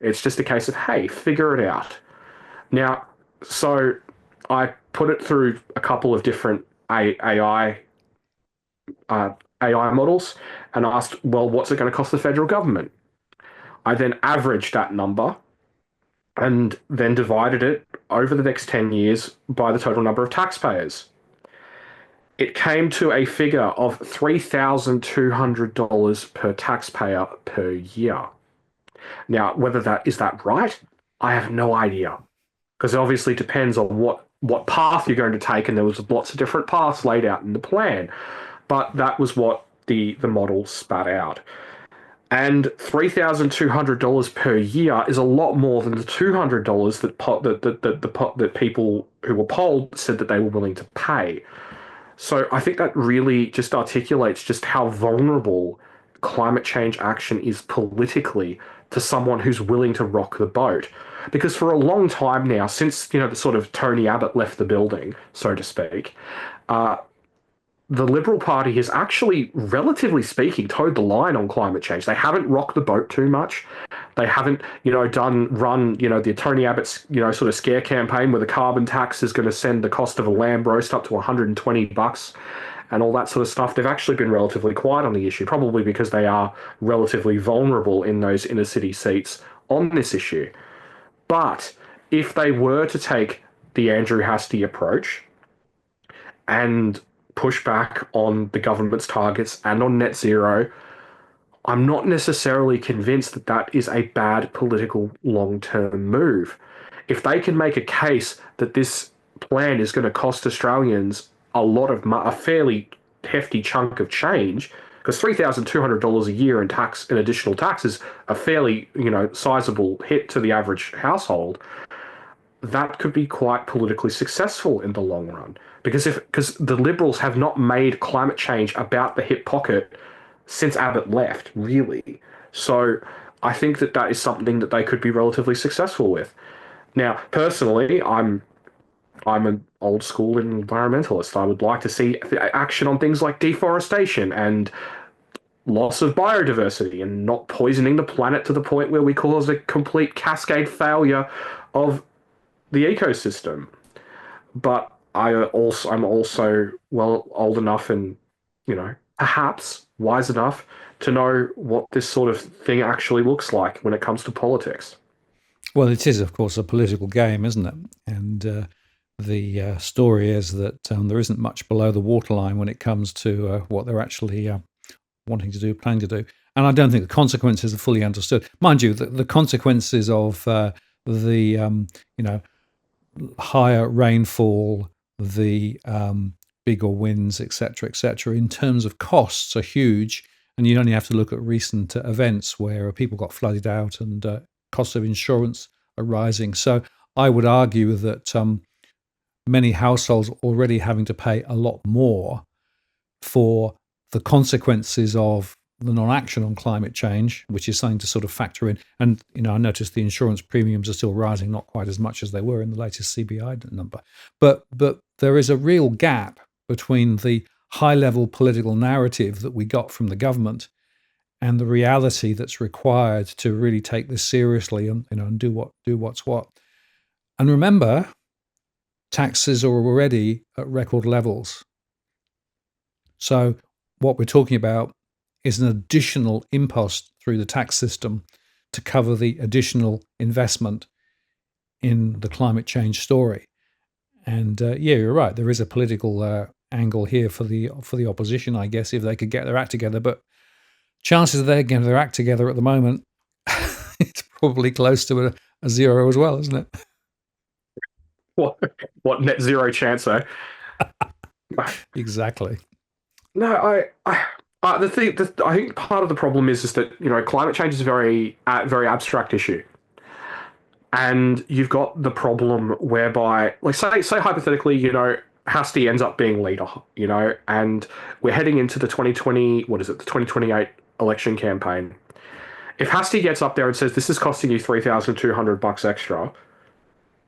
It's just a case of, hey, figure it out. Now, so I put it through a couple of different AI models and asked, well, what's it going to cost the federal government? I then averaged that number and then divided it over the next 10 years by the total number of taxpayers. It came to a figure of $3,200 per taxpayer per year. Now, whether that right, I have no idea, because it obviously depends on what path you're going to take, and there was lots of different paths laid out in the plan. But that was what the model spat out. And $3,200 per year is a lot more than the $200 that people who were polled said that they were willing to pay. So I think that really just articulates just how vulnerable climate change action is politically to someone who's willing to rock the boat. Because for a long time now, since the sort of Tony Abbott left the building, so to speak, the Liberal Party has actually, relatively speaking, towed the line on climate change. They haven't rocked the boat too much. They haven't, run, the Tony Abbott's, sort of scare campaign where the carbon tax is going to send the cost of a lamb roast up to $120 and all that sort of stuff. They've actually been relatively quiet on the issue, probably because they are relatively vulnerable in those inner city seats on this issue. But if they were to take the Andrew Hastie approach and push back on the government's targets and on net zero, I'm not necessarily convinced that that is a bad political long-term move. If they can make a case that this plan is going to cost Australians a fairly hefty chunk of change, because $3,200 a year in additional tax is a fairly sizable hit to the average household. that could be quite politically successful in the long run. Because the Liberals have not made climate change about the hip pocket since Abbott left, really. So I think that that is something that they could be relatively successful with. Now, personally, I'm an old school environmentalist. I would like to see action on things like deforestation and loss of biodiversity and not poisoning the planet to the point where we cause a complete cascade failure of the ecosystem. But I'm also well old enough and perhaps wise enough to know what this sort of thing actually looks like when it comes to politics. Well, it is, of course, a political game, isn't it? And the story is that there isn't much below the waterline when it comes to what they're actually wanting to do, planning to do. And I don't think the consequences are fully understood. Mind you, the consequences of the you know higher rainfall, the bigger winds, etc., in terms of costs are huge. And you only have to look at recent events where people got flooded out and costs of insurance are rising. So I would argue that many households are already having to pay a lot more for the consequences of the non-action on climate change, which is something to sort of factor in. And I noticed the insurance premiums are still rising, not quite as much as they were in the latest CBI number. But there is a real gap between the high-level political narrative that we got from the government and the reality that's required to really take this seriously and do what's what. And remember, taxes are already at record levels. So what we're talking about is an additional impost through the tax system to cover the additional investment in the climate change story. And yeah, you're right. There is a political angle here for the opposition, I guess, if they could get their act together. But chances of they getting their act together at the moment, it's probably close to a zero as well, isn't it? What what net zero chance, though? Exactly. No, the thing, I think part of the problem is that climate change is a very abstract issue, and you've got the problem whereby, like, say hypothetically, Hasti ends up being leader, and we're heading into the 2020, what is it, the 2028 election campaign. If Hasti gets up there and says this is costing you $3,200 extra,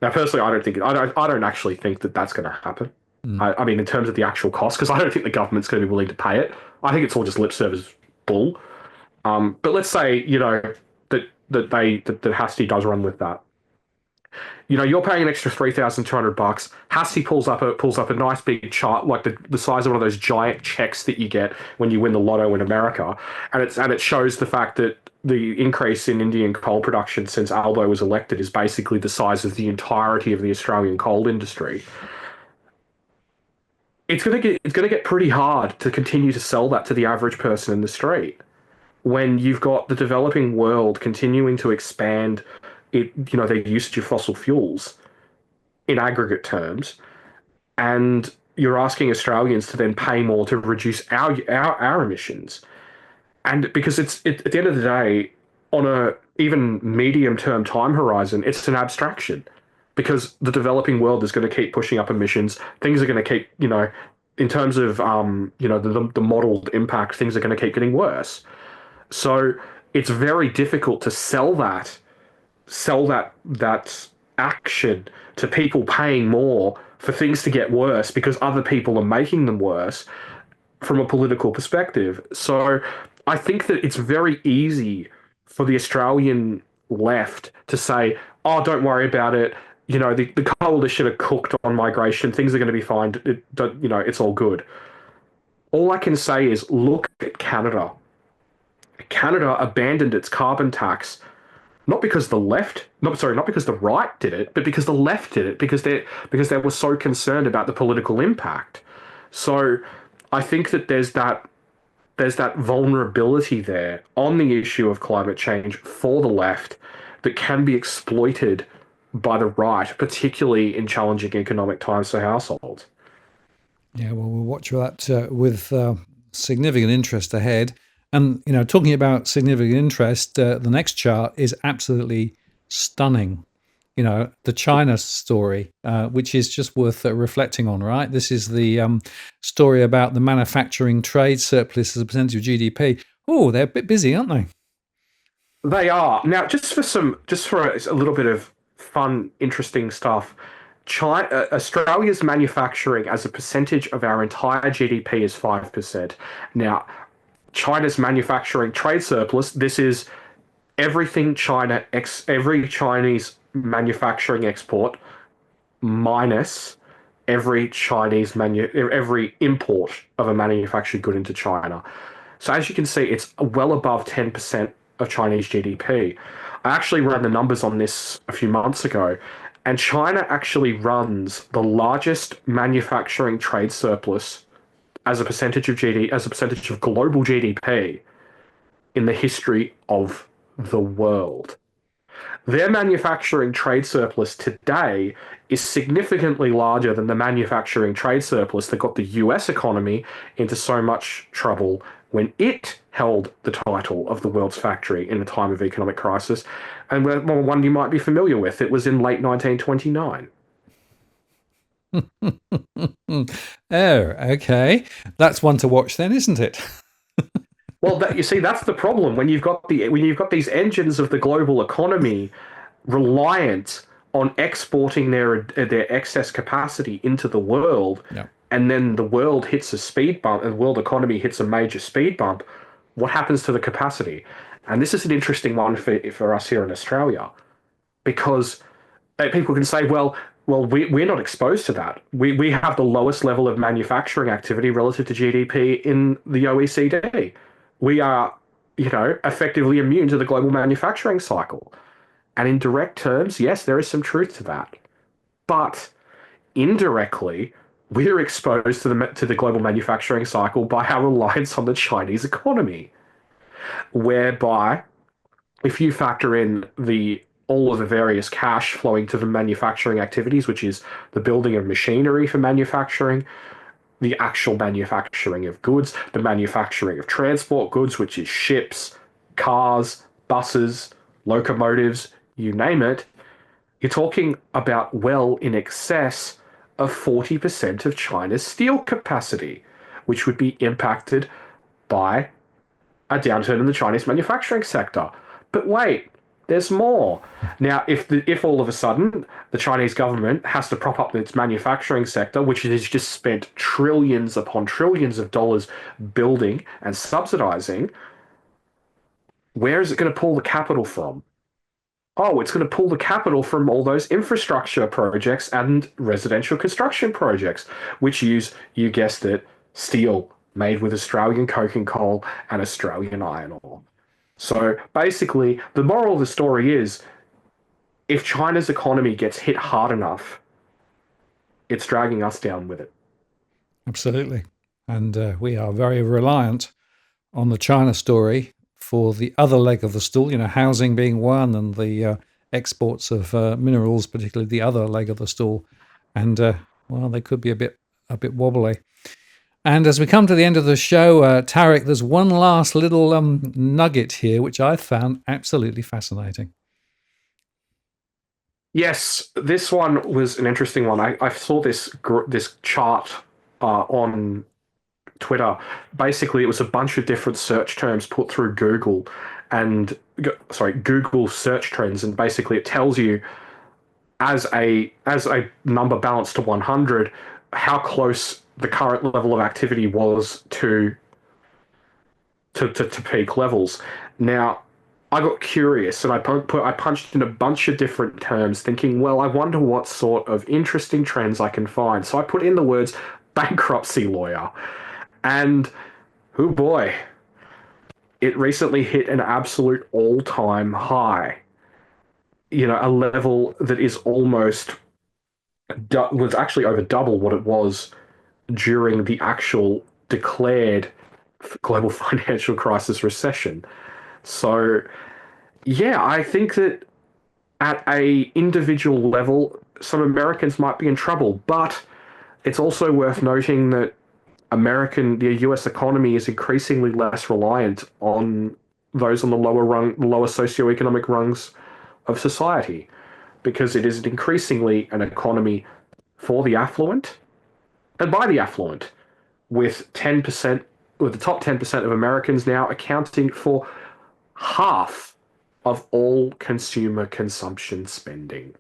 now personally, I don't actually think that that's going to happen. Mm. I mean, in terms of the actual cost, because I don't think the government's going to be willing to pay it. I think it's all just lip service bull. But let's say that Hasti does run with that. You're paying an extra $3,200. Hasti pulls up a nice big chart, like the size of one of those giant checks that you get when you win the lotto in America, and it shows the fact that the increase in Indian coal production since Albo was elected is basically the size of the entirety of the Australian coal industry. It's gonna get pretty hard to continue to sell that to the average person in the street when you've got the developing world continuing to expand their usage of fossil fuels in aggregate terms, and you're asking Australians to then pay more to reduce our emissions. And because at the end of the day, on a even medium term time horizon, it's an abstraction because the developing world is going to keep pushing up emissions. Things are going to keep, in terms of the modeled impact, things are going to keep getting worse. So it's very difficult to sell that action to people paying more for things to get worse because other people are making them worse from a political perspective. So I think that it's very easy for the Australian left to say, "Oh, don't worry about it. The coalition are cooked on migration. Things are going to be fine. It's all good." All I can say is look at Canada. Canada abandoned its carbon tax not because the left, not because the right did it, but because the left did it because they were so concerned about the political impact. So I think that there's that vulnerability there on the issue of climate change for the left that can be exploited by the right, particularly in challenging economic times for households. Yeah, well, we'll watch that with significant interest ahead. And talking about significant interest, the next chart is absolutely stunning. the China story, which is just worth reflecting on, right? This is the story about the manufacturing trade surplus as a percentage of GDP. Oh, they're a bit busy, aren't they? They are now just for a little bit of fun, interesting stuff. Australia's manufacturing as a percentage of our entire GDP is 5%. Now, China's manufacturing trade surplus. This is every Chinese manufacturing export minus every import of a manufactured good into China. So as you can see, it's well above 10% of Chinese GDP. I actually ran the numbers on this a few months ago, and China actually runs the largest manufacturing trade surplus as a percentage of as a percentage of global GDP in the history of the world. Their manufacturing trade surplus today is significantly larger than the manufacturing trade surplus that got the US economy into so much trouble when it held the title of the world's factory in a time of economic crisis. And one you might be familiar with, it was in late 1929. Oh, okay. That's one to watch then, isn't it? Well, you see, that's the problem when you've got these engines of the global economy reliant on exporting their excess capacity into the world, Yeah, and then the world hits a speed bump, and the world economy hits a major speed bump. What happens to the capacity? And this is an interesting one for us here in Australia because people can say, we're not exposed to that. We have the lowest level of manufacturing activity relative to GDP in the OECD. We are, effectively immune to the global manufacturing cycle. And in direct terms, yes, there is some truth to that. But indirectly, we're exposed to the global manufacturing cycle by our reliance on the Chinese economy, whereby if you factor in the all of the various cash flowing to the manufacturing activities, which is the building of machinery for manufacturing, the actual manufacturing of goods, the manufacturing of transport goods, which is ships, cars, buses, locomotives, you name it, you're talking about well in excess of 40% of China's steel capacity, which would be impacted by a downturn in the Chinese manufacturing sector. But wait, there's more. Now, if all of a sudden the Chinese government has to prop up its manufacturing sector, which it has just spent trillions upon trillions of dollars building and subsidizing, where is it going to pull the capital from? Oh, it's going to pull the capital from all those infrastructure projects and residential construction projects, which use, you guessed it, steel made with Australian coking coal and Australian iron ore. So basically, the moral of the story is if China's economy gets hit hard enough, it's dragging us down with it. absolutely. And we are very reliant on the China story for the other leg of the stool, housing being one and the exports of minerals, particularly the other leg of the stool. And well, they could be a bit wobbly. And as we come to the end of the show, Tarek, there's one last little nugget here, which I found absolutely fascinating. Yes, this one was an interesting one. I saw this chart on Twitter. Basically, it was a bunch of different search terms put through Google and Google search trends, and basically it tells you as a number balanced to 100 how close the current level of activity was to peak levels. Now, I got curious and I punched in a bunch of different terms, thinking, well, I wonder what sort of interesting trends I can find. So I put in the words bankruptcy lawyer, and oh boy, it recently hit an absolute all-time high. A level that is almost was actually over double what it was during the actual declared global financial crisis recession. So, yeah, I think that at a individual level, some Americans might be in trouble, but it's also worth noting that the US economy is increasingly less reliant on those on the lower socioeconomic rungs of society. because it is increasingly an economy for the affluent and by the affluent, with 10%, with the top 10% of Americans now accounting for half of all consumer consumption spending.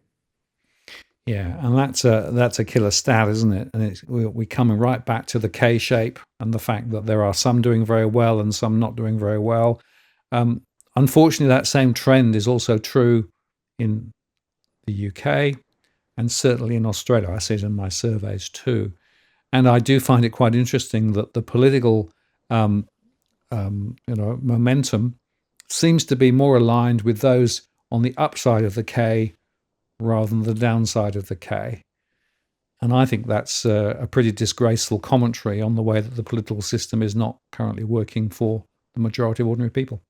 Yeah, and that's a killer stat, isn't it? And we're coming right back to the K shape and the fact that there are some doing very well and some not doing very well. Um, Unfortunately, that same trend is also true in the UK and certainly in Australia. I see it in my surveys too. And I do find it quite interesting that the political, um, momentum seems to be more aligned with those on the upside of the K rather than the downside of the K. And I think that's a pretty disgraceful commentary on the way that the political system is not currently working for the majority of ordinary people.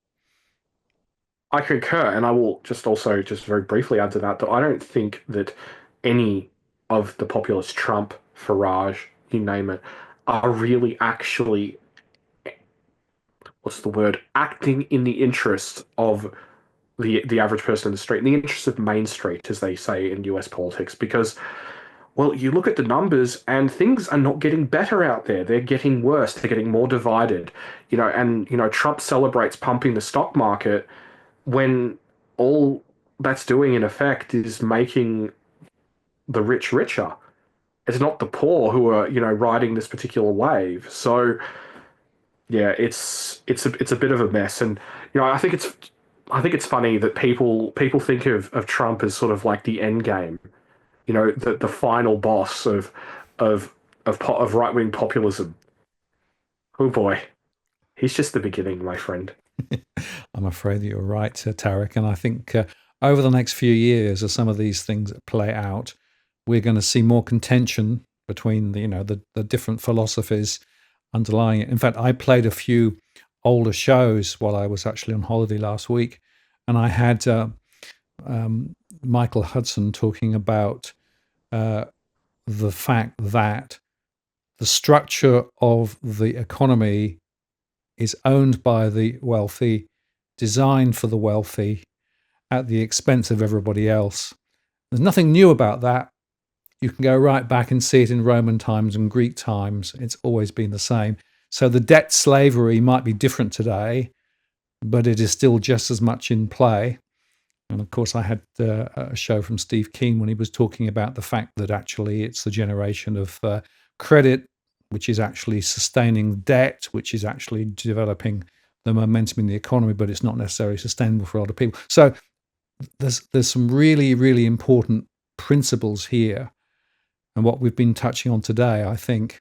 I concur, and I will just also just very briefly add to that that I don't think that any of the populists, Trump, Farage, you name it, are really actually, what's the word, acting in the interest of the average person in the street, in the interest of Main Street, as they say in US politics, because, well, you look at the numbers and things are not getting better out there. They're getting worse. They're getting more divided. Trump celebrates pumping the stock market when all that's doing in effect is making the rich richer. It's not the poor who are, riding this particular wave. So yeah, it's a bit of a mess. And I think it's funny that people think of Trump as sort of like the end game, the final boss of right wing populism. Oh boy, he's just the beginning, my friend. I'm afraid that you're right, Tarek. And I think over the next few years, as some of these things play out, we're going to see more contention between the different philosophies underlying it. In fact, I played a few older shows while I was actually on holiday last week, and I had Michael Hudson talking about the fact that the structure of the economy is owned by the wealthy, designed for the wealthy, at the expense of everybody else. There's nothing new about that. You can go right back and see it in Roman times and Greek times. It's always been the same. So the debt slavery might be different today, but it is still just as much in play. And of course, I had a show from Steve Keen when he was talking about the fact that actually it's the generation of credit, which is actually sustaining debt, which is actually developing the momentum in the economy, but it's not necessarily sustainable for a lot of people. So there's some really, really important principles here. And what we've been touching on today, I think,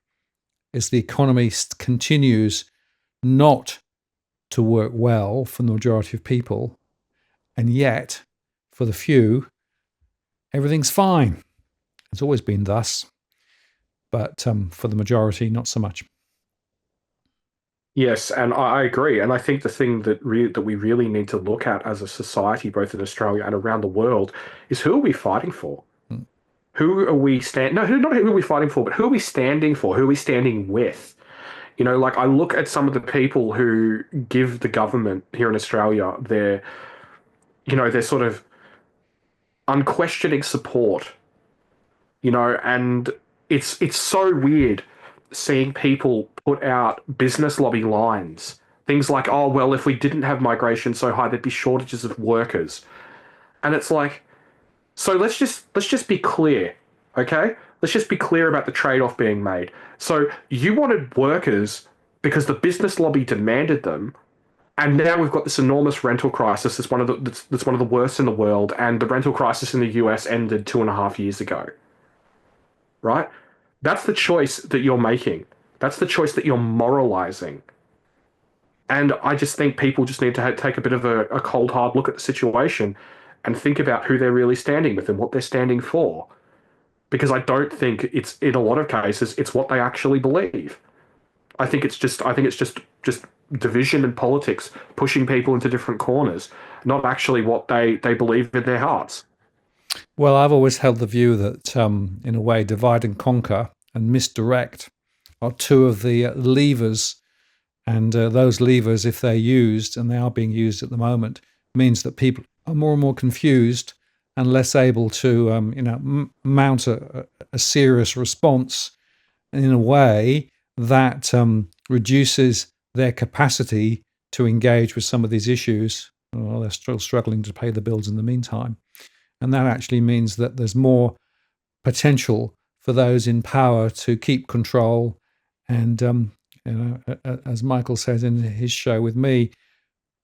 is the economy continues not to work well for the majority of people. And yet, for the few, everything's fine. It's always been thus. But for the majority, not so much. Yes, and I agree. And I think the thing that we really need to look at as a society, both in Australia and around the world, is who are we fighting for? Mm. Who are we stand? No, not who are we fighting for, but who are we standing for? Who are we standing with? Like I look at some of the people who give the government here in Australia their sort of unquestioning support, and it's so weird seeing people put out business lobby lines. Things like, oh, well, if we didn't have migration so high, there'd be shortages of workers. And it's like, so let's just be clear, okay? Let's just be clear about the trade-off being made. So you wanted workers because the business lobby demanded them, and now we've got this enormous rental crisis that's one of the worst in the world, and the rental crisis in the US ended 2.5 years ago, right? That's the choice that you're making. That's the choice that you're moralizing. And I just think people just need to take a bit of a cold, hard look at the situation and think about who they're really standing with and what they're standing for. Because I don't think it's, in a lot of cases, it's what they actually believe. I think it's just division and politics pushing people into different corners, not actually what they believe in their hearts. Well, I've always held the view that, in a way, divide and conquer and misdirect are two of the levers. And those levers, if they're used, and they are being used at the moment, means that people are more and more confused and less able to, mount a serious response in a way that reduces their capacity to engage with some of these issues. Well, they're still struggling to pay the bills in the meantime. And that actually means that there's more potential for those in power to keep control. And, as Michael says in his show with me,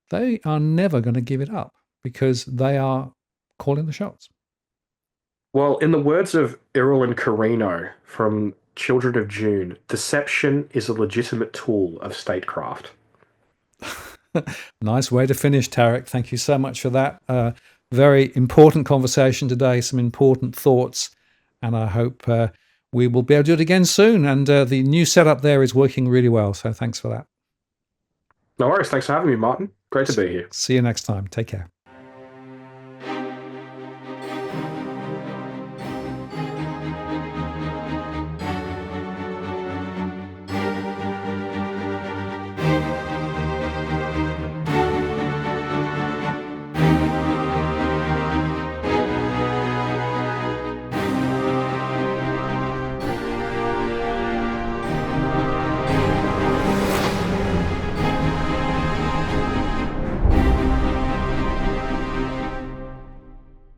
they are never going to give it up because they are calling the shots. Well, in the words of Irwin Carino from Children of June, deception is a legitimate tool of statecraft. Nice way to finish, Tarek. Thank you so much for that. Very important conversation today, some important thoughts, and I hope we will be able to do it again soon. And the new setup there is working really well, so thanks for that. No worries. Thanks for having me, Martin. Great to be here. See you next time. Take care.